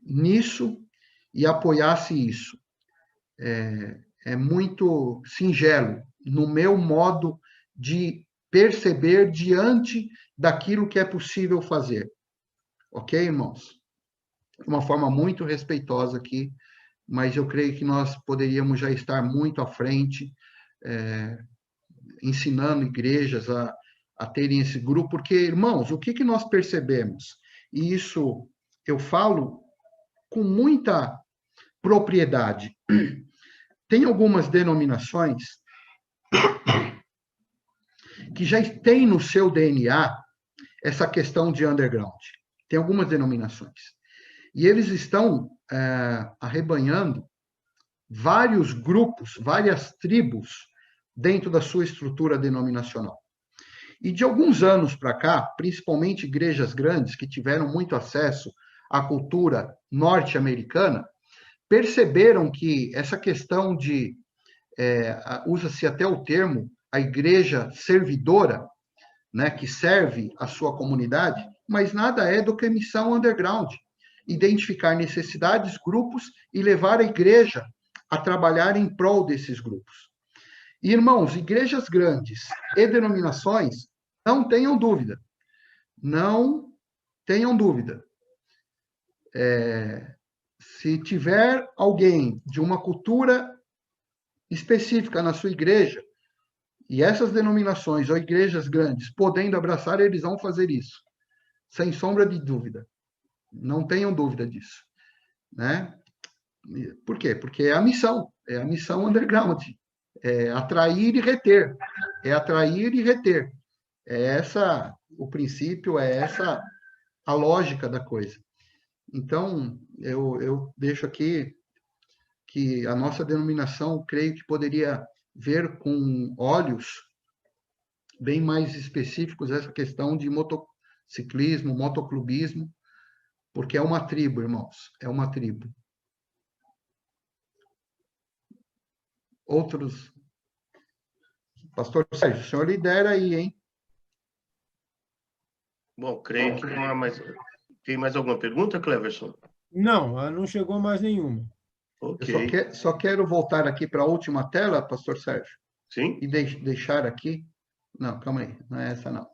nisso e apoiasse isso. É muito singelo, no meu modo de perceber diante daquilo que é possível fazer. Ok, irmãos? De uma forma muito respeitosa aqui, mas eu creio que nós poderíamos já estar muito à frente, ensinando igrejas a terem esse grupo, porque, irmãos, o que nós percebemos? E isso eu falo com muita propriedade. Tem algumas denominações que já têm no seu DNA essa questão de underground. Tem algumas denominações. E eles estão arrebanhando vários grupos, várias tribos dentro da sua estrutura denominacional. E de alguns anos para cá, principalmente igrejas grandes que tiveram muito acesso à cultura norte-americana, perceberam que essa questão de, usa-se até o termo, a igreja servidora, né, que serve a sua comunidade, mas nada é do que missão underground. Identificar necessidades, grupos e levar a igreja a trabalhar em prol desses grupos. Irmãos, igrejas grandes e denominações, não tenham dúvida, não tenham dúvida. Se tiver alguém de uma cultura específica na sua igreja, e essas denominações ou igrejas grandes podendo abraçar, eles vão fazer isso, sem sombra de dúvida. Não tenham dúvida disso, né? Por quê? Porque é a missão underground, é atrair e reter, É essa o princípio, é essa a lógica da coisa. Então, eu deixo aqui que a nossa denominação, creio que poderia ver com olhos bem mais específicos essa questão de motociclismo, motoclubismo, porque é uma tribo, irmãos, é uma tribo. Outros... Pastor Sérgio, o senhor lidera aí, hein? Bom, creio que não há mais... Tem mais alguma pergunta, Cleverson? Não, não chegou mais nenhuma. Ok. Eu só quero voltar aqui para a última tela, pastor Sérgio. Sim. E deixar aqui... Não, calma aí, não é essa não.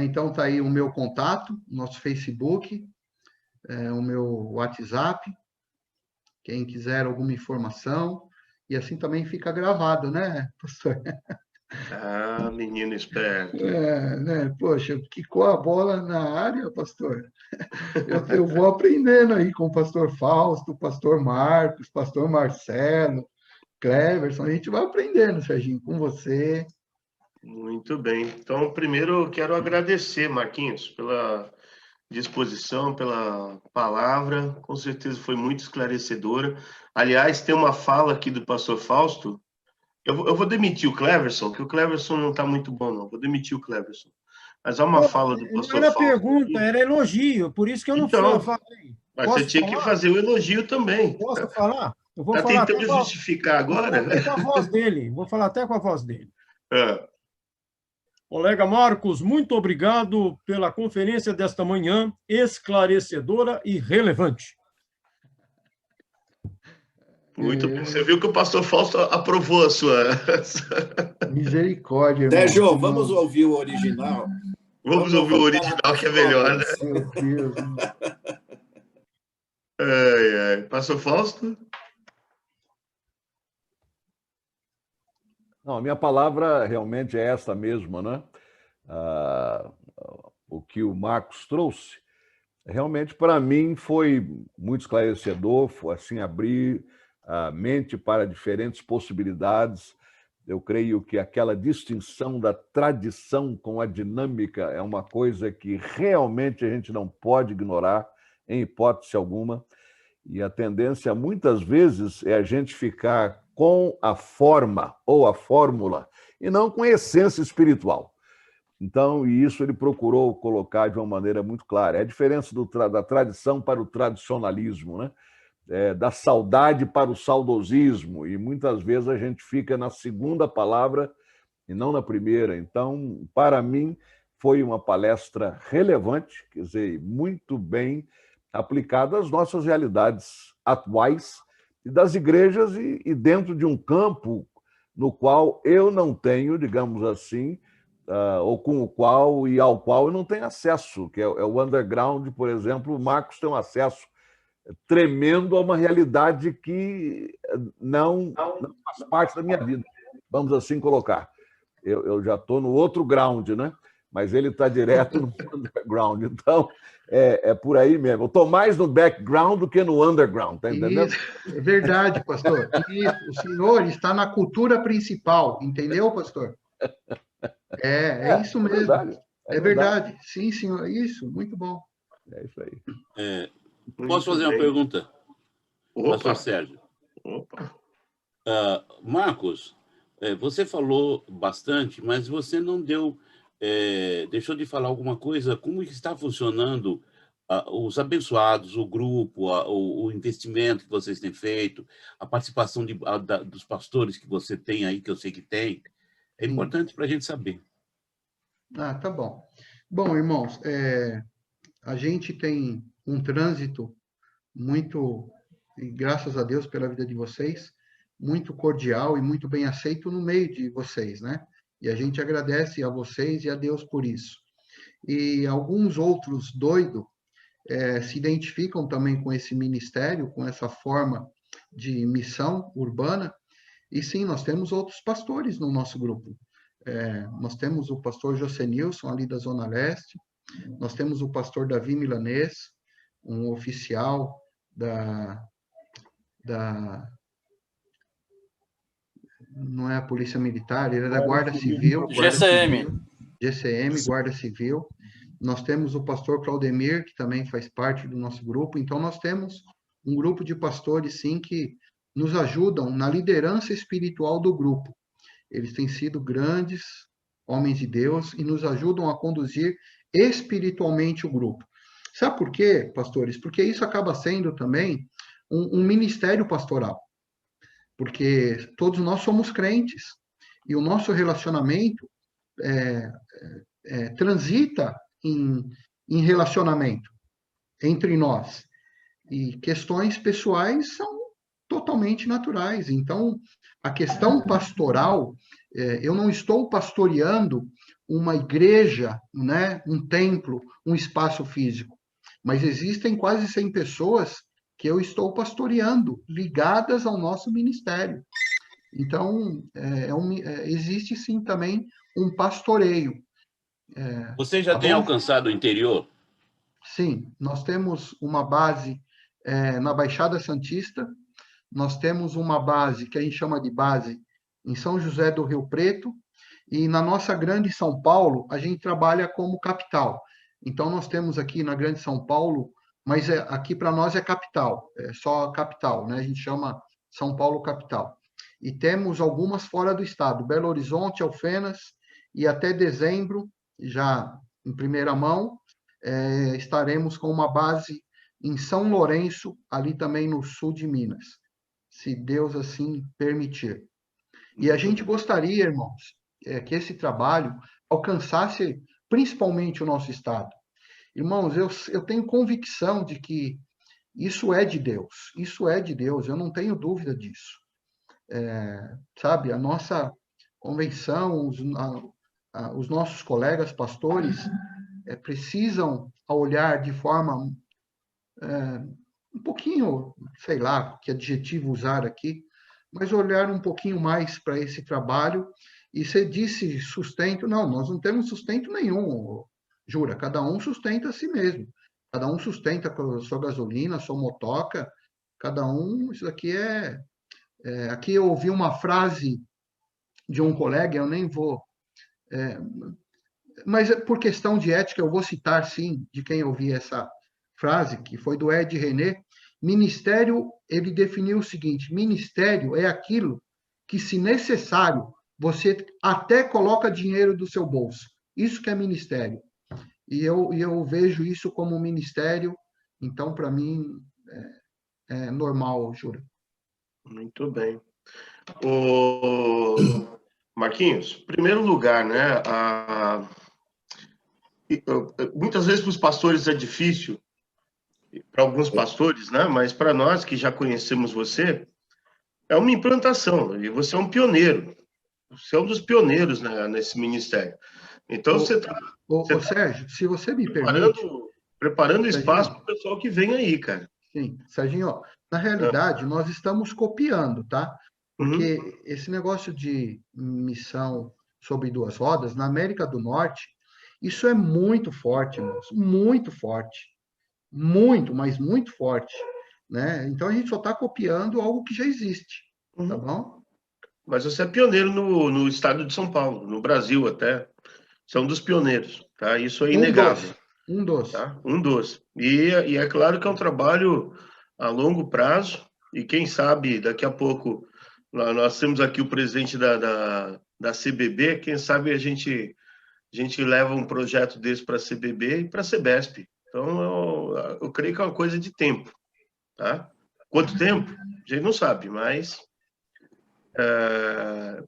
Então, está aí o meu contato, nosso Facebook, o meu WhatsApp, quem quiser alguma informação, e assim também fica gravado, né, pastor? Ah, menino esperto. Né? Poxa, quicou a bola na área, pastor. Eu vou aprendendo aí com o pastor Fausto, pastor Marcos, pastor Marcelo, Cleverson, a gente vai aprendendo, Serginho, com você. Muito bem. Então, primeiro eu quero agradecer, Marquinhos, pela disposição, pela palavra. Com certeza foi muito esclarecedora. Aliás, tem uma fala aqui do pastor Fausto. Eu vou demitir o Cleverson, que o Cleverson não está muito bom, não. Vou demitir o Cleverson. Mas há uma fala do pastor Não era Fausto. pergunta, era elogio, por isso que eu não falei. Mas você tinha que fazer o elogio também. Posso falar? Eu vou falar tentando justificar agora? Vou falar até com a voz dele. Vou falar até com a voz dele. É. Colega Marcos, muito obrigado pela conferência desta manhã, esclarecedora e relevante. Muito bem. Você viu que o pastor Fausto aprovou a sua... Misericórdia, irmão. Sérgio, vamos ouvir o original? Vamos ouvir o original, que é melhor, né? Meu Deus. Pastor Fausto? Não, a minha palavra realmente é esta mesma, né? O que o Marcos trouxe, realmente para mim foi muito esclarecedor, foi assim, abrir a mente para diferentes possibilidades. Eu creio que aquela distinção da tradição com a dinâmica é uma coisa que realmente a gente não pode ignorar, em hipótese alguma. E a tendência, muitas vezes, é a gente ficar com a forma ou a fórmula e não com a essência espiritual. Então, e isso ele procurou colocar de uma maneira muito clara. É a diferença da tradição para o tradicionalismo, né? Da saudade para o saudosismo, e muitas vezes a gente fica na segunda palavra e não na primeira. Então, para mim, foi uma palestra relevante, quer dizer, muito bem aplicada às nossas realidades atuais e das igrejas e dentro de um campo no qual eu não tenho, digamos assim, ou com o qual e ao qual eu não tenho acesso, que é o underground, por exemplo. O Marcos tem um acesso tremendo a uma realidade que não faz parte da minha vida, vamos assim colocar. Eu já estou no outro ground, né? Mas ele está direto no underground. Então, é por aí mesmo. Eu estou mais no background do que no underground, está entendendo? Isso, é verdade, pastor. Isso, o senhor está na cultura principal, entendeu, pastor? É isso mesmo. Verdade, é verdade. Sim, senhor. Isso, muito bom. É isso aí. Posso fazer uma pergunta? Pastor Sérgio. Opa. Marcos, você falou bastante, mas você não deu... deixou de falar alguma coisa, como está funcionando os abençoados, o grupo, o investimento que vocês têm feito, a participação dos pastores que você tem aí, que eu sei que tem, é importante para a gente saber. Ah, tá bom. Bom, irmãos, a gente tem um trânsito muito, e graças a Deus pela vida de vocês, muito cordial e muito bem aceito no meio de vocês, né? E a gente agradece a vocês e a Deus por isso. E alguns outros doidos se identificam também com esse ministério, com essa forma de missão urbana. E sim, nós temos outros pastores no nosso grupo. Nós temos o pastor José Nilson, ali da Zona Leste. Nós temos o pastor Davi Milanês, um oficial não é a Polícia Militar, ele é da Guarda Civil. GCM, Guarda Civil. Nós temos o pastor Claudemir, que também faz parte do nosso grupo. Então, nós temos um grupo de pastores, sim, que nos ajudam na liderança espiritual do grupo. Eles têm sido grandes homens de Deus e nos ajudam a conduzir espiritualmente o grupo. Sabe por quê, pastores? Porque isso acaba sendo também um ministério pastoral. Porque todos nós somos crentes e o nosso relacionamento transita em relacionamento entre nós. E questões pessoais são totalmente naturais. Então, a questão pastoral, eu não estou pastoreando uma igreja, né, um templo, um espaço físico, mas existem quase 100 pessoas que eu estou pastoreando, ligadas ao nosso ministério. Então, existe sim também um pastoreio. Você já tem alcançado o interior? Sim, nós temos uma base na Baixada Santista, nós temos uma base que a gente chama de base em São José do Rio Preto, e na nossa Grande São Paulo, a gente trabalha como capital. Então, nós temos aqui na Grande São Paulo, mas aqui para nós é capital, é só capital, né? A gente chama São Paulo capital. E temos algumas fora do estado, Belo Horizonte, Alfenas, e até dezembro, já em primeira mão, estaremos com uma base em São Lourenço, ali também no sul de Minas, se Deus assim permitir. E a gente gostaria, irmãos, que esse trabalho alcançasse principalmente o nosso estado. Irmãos, eu tenho convicção de que isso é de Deus, eu não tenho dúvida disso. Sabe, a nossa convenção, os nossos colegas pastores precisam olhar de forma um pouquinho, sei lá, que adjetivo usar aqui, mas olhar um pouquinho mais para esse trabalho. E você disse sustento, não, nós não temos sustento nenhum, Jura, cada um sustenta a si mesmo, cada um sustenta a sua gasolina, a sua motoca, cada um, isso aqui aqui eu ouvi uma frase de um colega, eu nem vou, mas por questão de ética eu vou citar sim, de quem eu ouvi essa frase, que foi do Ed René. Ministério, ele definiu o seguinte: ministério é aquilo que, se necessário, você até coloca dinheiro do seu bolso. Isso que é ministério. E eu vejo isso como ministério, então, para mim, é normal, Jura. Muito bem. Marquinhos, em primeiro lugar, né, muitas vezes para os pastores é difícil, para alguns pastores, né, mas para nós que já conhecemos você, é uma implantação, e você é um pioneiro. Você é um dos pioneiros, né, nesse ministério. Então, você está... Sérgio, se você me permite... Preparando espaço para o pessoal que vem aí, cara. Sim, Serginho, na realidade, nós estamos copiando, tá? Porque esse negócio de missão sobre duas rodas, na América do Norte, isso é muito forte, irmãos, muito forte. Muito, mas muito forte, né? Então, a gente só está copiando algo que já existe, tá bom? Mas você é pioneiro no estado de São Paulo, no Brasil até. Você é um dos pioneiros, tá? Isso é inegável. Um dos. Tá? Um dos. E é claro que é um trabalho a longo prazo, e quem sabe daqui a pouco, nós temos aqui o presidente da CBB, quem sabe a gente leva um projeto desse para a CBB e para a CBESP. Então, eu creio que é uma coisa de tempo, tá? Quanto tempo? A gente não sabe, mas...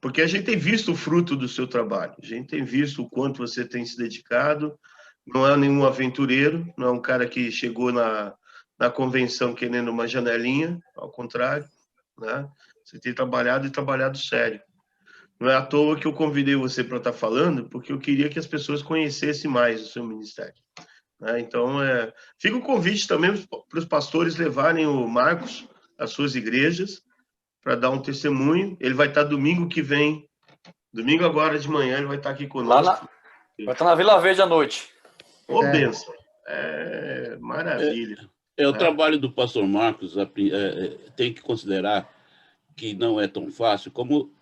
porque a gente tem visto o fruto do seu trabalho, a gente tem visto o quanto você tem se dedicado, não é nenhum aventureiro, não é um cara que chegou na convenção querendo uma janelinha, ao contrário, né? Você tem trabalhado e trabalhado sério. Não é à toa que eu convidei você para estar falando, porque eu queria que as pessoas conhecessem mais o seu ministério. Né? Então, fica o convite também para os pastores levarem o Marcos às suas igrejas, para dar um testemunho. Ele vai estar domingo que vem, domingo agora de manhã, ele vai estar aqui conosco. Vai estar na Vila Verde à noite. Ô, bênção. Maravilha. O trabalho do pastor Marcos tem que considerar que não é tão fácil como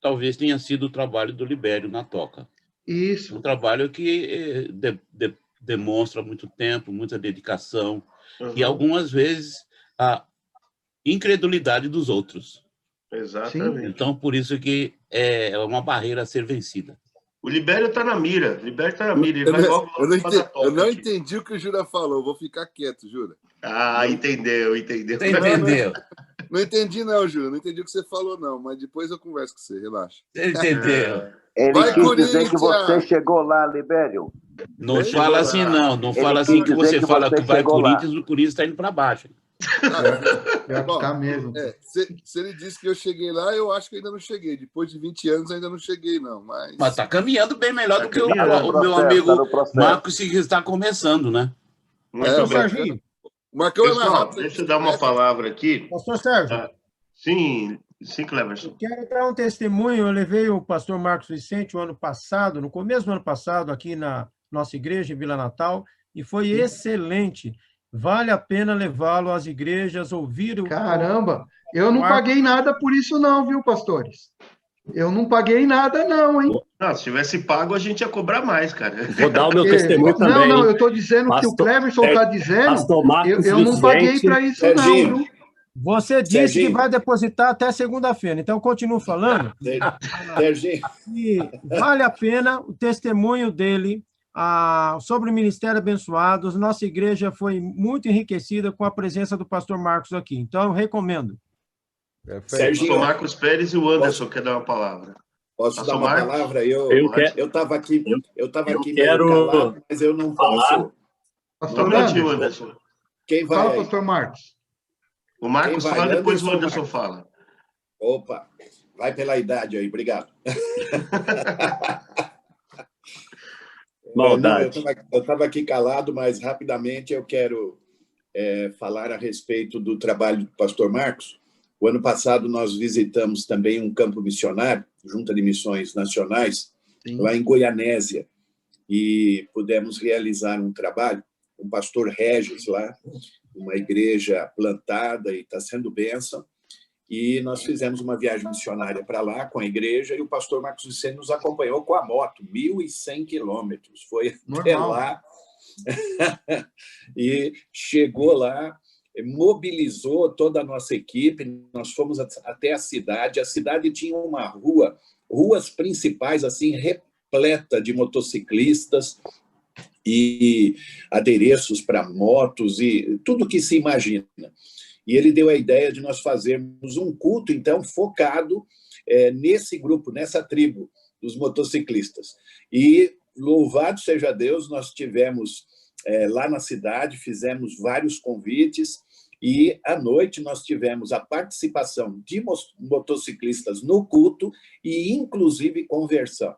talvez tenha sido o trabalho do Libério na Toca. Isso. Um trabalho que demonstra muito tempo, muita dedicação, e algumas vezes a incredulidade dos outros. Exatamente. Então, por isso que é uma barreira a ser vencida. O Libério está na mira. Ele eu não entendi o que o Jura falou. Vou ficar quieto, Jura. Entendeu. Entendeu. Não entendi, não, Jura. Não entendi o que você falou, não. Mas depois eu converso com você. Relaxa. Entendeu. Ele quis dizer que você chegou lá, Libério. Não fala assim, não. Não fala assim que você fala que vai Corinthians, o Corinthians está indo para baixo. Tá mesmo. Se ele disse que eu cheguei lá, eu acho que ainda não cheguei. Depois de 20 anos, ainda não cheguei, não. Mas está caminhando bem melhor do que o meu amigo Marcos, que está começando, né? Pastor Serginho. Marcão é mais rápido. Deixa eu dar uma palavra aqui. Pastor Sérgio. Sim, Cleverson. Eu quero dar um testemunho. Eu levei o pastor Marcos Vicente o ano passado, no começo do ano passado, aqui na nossa igreja, em Vila Natal, e foi excelente. Vale a pena levá-lo às igrejas, ouvir o... Caramba, eu não paguei nada por isso não, viu, pastores? Eu não paguei nada não, hein? Não, se tivesse pago, a gente ia cobrar mais, cara. Vou dar o meu testemunho também. Não, eu estou dizendo que o Cleverson está dizendo, eu não paguei para isso não, viu? Você disse que vai depositar até segunda-feira, então eu continuo falando. Serginho. E vale a pena o testemunho dele sobre o Ministério Abençoados. Nossa igreja foi muito enriquecida com a presença do pastor Marcos aqui, então eu recomendo. Serginho, o Marcos Pérez e o Anderson quer dar uma palavra. Posso dar uma palavra? Eu estava aqui, calado, mas eu não posso. Pastor Anderson. Quem vai? Fala, pastor Marcos. O Marcos fala, depois o Anderson fala. Opa, vai pela idade aí, obrigado. Maldade. Eu estava aqui calado, mas rapidamente eu quero falar a respeito do trabalho do pastor Marcos. O ano passado nós visitamos também um campo missionário, Junta de Missões Nacionais, lá em Goianésia, e pudemos realizar um trabalho com o pastor Regis lá, uma igreja plantada e está sendo bênção. E nós fizemos uma viagem missionária para lá com a igreja e o pastor Marcos Vicente nos acompanhou com a moto, 1.100 quilômetros. Foi até lá e chegou lá, mobilizou toda a nossa equipe. Nós fomos até a cidade tinha uma ruas principais assim repleta de motociclistas e adereços para motos e tudo que se imagina. E ele deu a ideia de nós fazermos um culto, então, focado nesse grupo, nessa tribo dos motociclistas. E, louvado seja Deus, nós tivemos lá na cidade, fizemos vários convites, e à noite nós tivemos a participação de motociclistas no culto e, inclusive, conversão.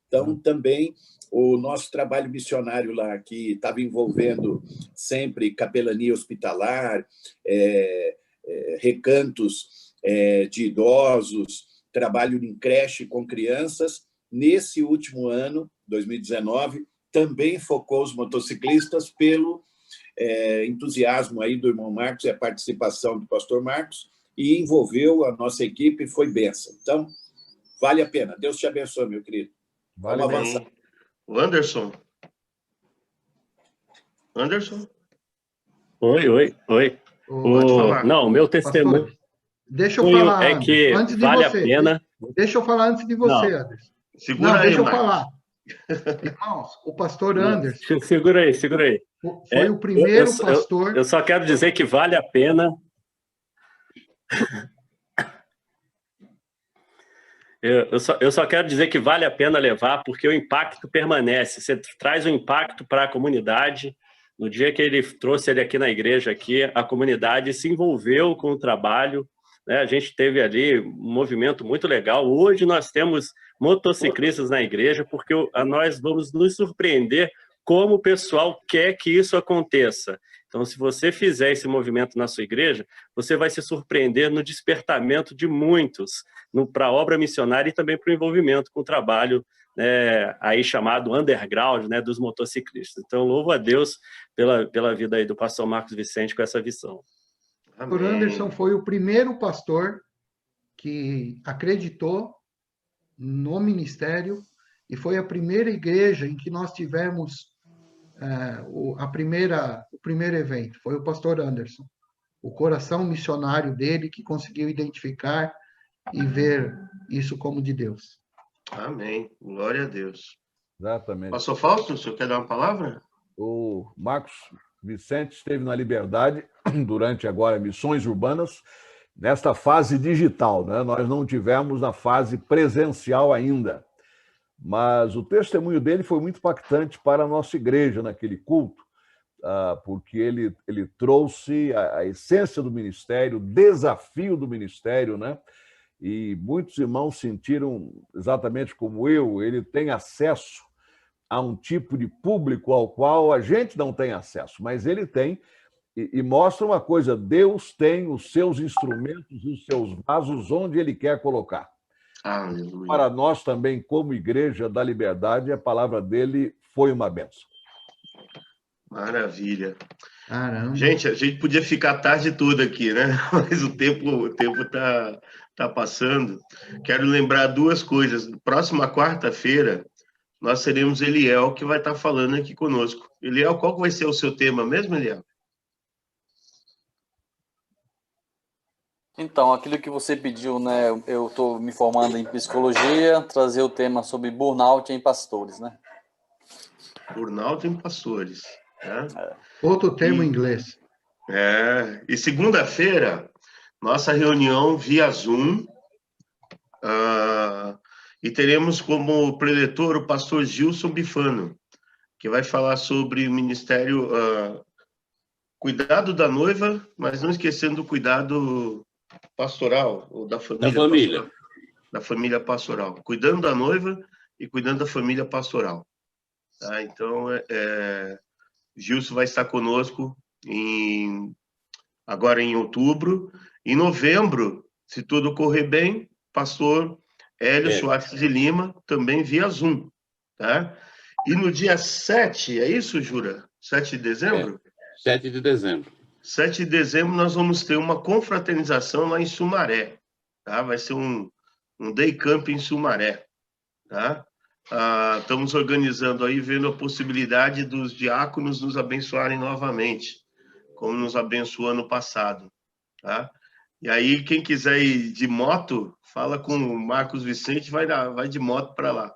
Então, também o nosso trabalho missionário lá, que estava envolvendo sempre capelania hospitalar, recantos de idosos, trabalho em creche com crianças, nesse último ano, 2019, também focou os motociclistas pelo entusiasmo aí do irmão Marcos e a participação do pastor Marcos, e envolveu a nossa equipe e foi bênção. Então, vale a pena. Deus te abençoe, meu querido. Vamos avançar. O Anderson. Oi. Não, o meu testemunho... Pastor, deixa eu falar que antes de vale você. A pena. Deixa eu falar antes de você, Anderson. Segura aí, deixa eu falar. Irmãos, o pastor Anderson... Segura aí. Foi o primeiro pastor... Eu só quero dizer que vale a pena... Eu só quero dizer que vale a pena levar, porque o impacto permanece. Você traz o impacto para a comunidade. No dia que ele trouxe ele aqui na igreja, a comunidade se envolveu com o trabalho, né? A gente teve ali um movimento muito legal. Hoje nós temos motociclistas na igreja, porque nós vamos nos surpreender como o pessoal quer que isso aconteça. Então, se você fizer esse movimento na sua igreja, você vai se surpreender no despertamento de muitos para a obra missionária e também para o envolvimento com o trabalho, né, aí chamado underground, né, dos motociclistas. Então, louvo a Deus pela vida aí do pastor Marcos Vicente com essa visão. O pastor Anderson foi o primeiro pastor que acreditou no ministério e foi a primeira igreja em que nós tivemos o primeiro evento. Foi o pastor Anderson, o coração missionário dele que conseguiu identificar e ver isso como de Deus. Amém. Glória a Deus. Exatamente. Pastor Fausto, o senhor quer dar uma palavra? O Marcos Vicente esteve na Liberdade durante agora missões urbanas, nesta fase digital, né? Nós não tivemos na fase presencial ainda, mas o testemunho dele foi muito impactante para a nossa igreja naquele culto, porque ele trouxe a essência do ministério, o desafio do ministério, né? E muitos irmãos sentiram exatamente como ele tem acesso a um tipo de público ao qual a gente não tem acesso, mas ele tem, e mostra uma coisa: Deus tem os seus instrumentos, os seus vasos onde ele quer colocar. Aleluia. Para nós também, como Igreja da Liberdade, a palavra dele foi uma bênção. Maravilha. Caramba. Gente, a gente podia ficar a tarde toda aqui, né? Mas o tempo tá passando. Quero lembrar duas coisas. Próxima quarta-feira, nós teremos Eliel, que vai estar falando aqui conosco. Eliel, qual vai ser o seu tema mesmo, Eliel? Então, aquilo que você pediu, né? Eu estou me formando em psicologia, trazer o tema sobre burnout em pastores, né? Burnout em pastores. Né? Outro termo em inglês. E segunda-feira, nossa reunião via Zoom, e teremos como preletor o pastor Gilson Bifano, que vai falar sobre o ministério, cuidado da noiva, mas não esquecendo do cuidado pastoral, ou da família. Pastoral, da família pastoral. Cuidando da noiva e cuidando da família pastoral. Tá? Então, Gilson vai estar conosco agora em outubro. Em novembro, se tudo correr bem, pastor Hélio Schwartz de Lima, também via Zoom. Tá? E no dia 7, é isso, Jura? 7 de dezembro? 7 de dezembro. 7 de dezembro nós vamos ter uma confraternização lá em Sumaré. Tá? Vai ser um day camp em Sumaré. Tá? Estamos organizando aí, vendo a possibilidade dos diáconos nos abençoarem novamente, como nos abençoou ano passado. Tá? E aí, quem quiser ir de moto, fala com o Marcos Vicente, vai de moto para lá.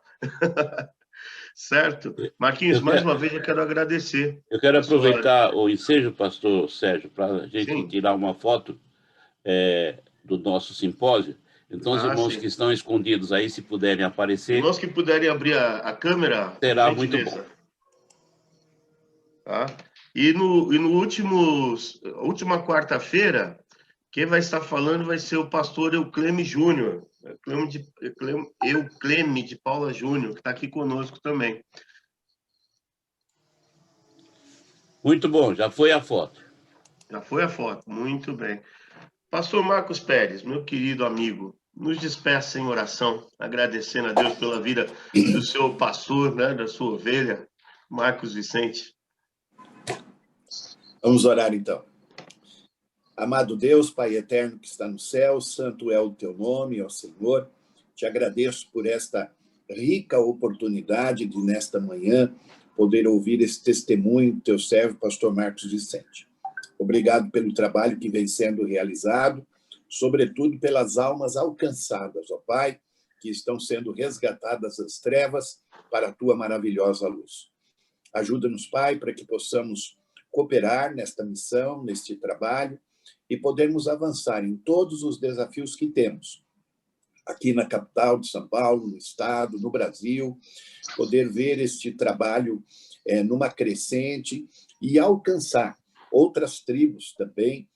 Certo? Marquinhos, mais uma vez eu quero agradecer. Eu quero aproveitar o ensejo, pastor Sérgio, para a gente tirar uma foto do nosso simpósio. Então, os irmãos que estão escondidos aí, se puderem aparecer... Irmãos que puderem abrir a câmera... Será muito bom. Tá? E no última quarta-feira, quem vai estar falando vai ser o pastor Eucleme Júnior. Eucleme de Paula Júnior, que está aqui conosco também. Muito bom, já foi a foto. Já foi a foto, muito bem. Pastor Marcos Pérez, meu querido amigo, nos despeça em oração, agradecendo a Deus pela vida do seu pastor, né, da sua ovelha, Marcos Vicente. Vamos orar, então. Amado Deus, Pai eterno que está no céu, santo é o teu nome, ó Senhor. Te agradeço por esta rica oportunidade de, nesta manhã, poder ouvir esse testemunho do teu servo, pastor Marcos Vicente. Obrigado pelo trabalho que vem sendo realizado, sobretudo pelas almas alcançadas, ó Pai, que estão sendo resgatadas das trevas para a tua maravilhosa luz. Ajuda-nos, Pai, para que possamos cooperar nesta missão, neste trabalho, e podermos avançar em todos os desafios que temos, aqui na capital de São Paulo, no estado, no Brasil, poder ver este trabalho numa crescente e alcançar outras tribos também,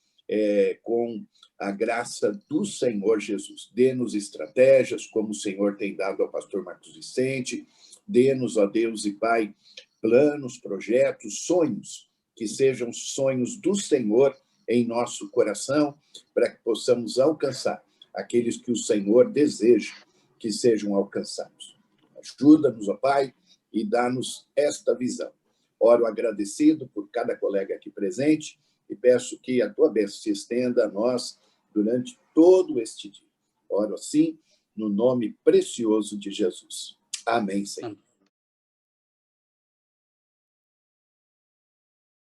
com a graça do Senhor Jesus. Dê-nos estratégias, como o Senhor tem dado ao pastor Marcos Vicente, dê-nos, ó Deus e Pai, planos, projetos, sonhos, que sejam sonhos do Senhor em nosso coração, para que possamos alcançar aqueles que o Senhor deseja que sejam alcançados. Ajuda-nos, ó Pai, e dá-nos esta visão. Oro agradecido por cada colega aqui presente e peço que a tua bênção se estenda a nós durante todo este dia. Oro assim, no nome precioso de Jesus. Amém, Senhor.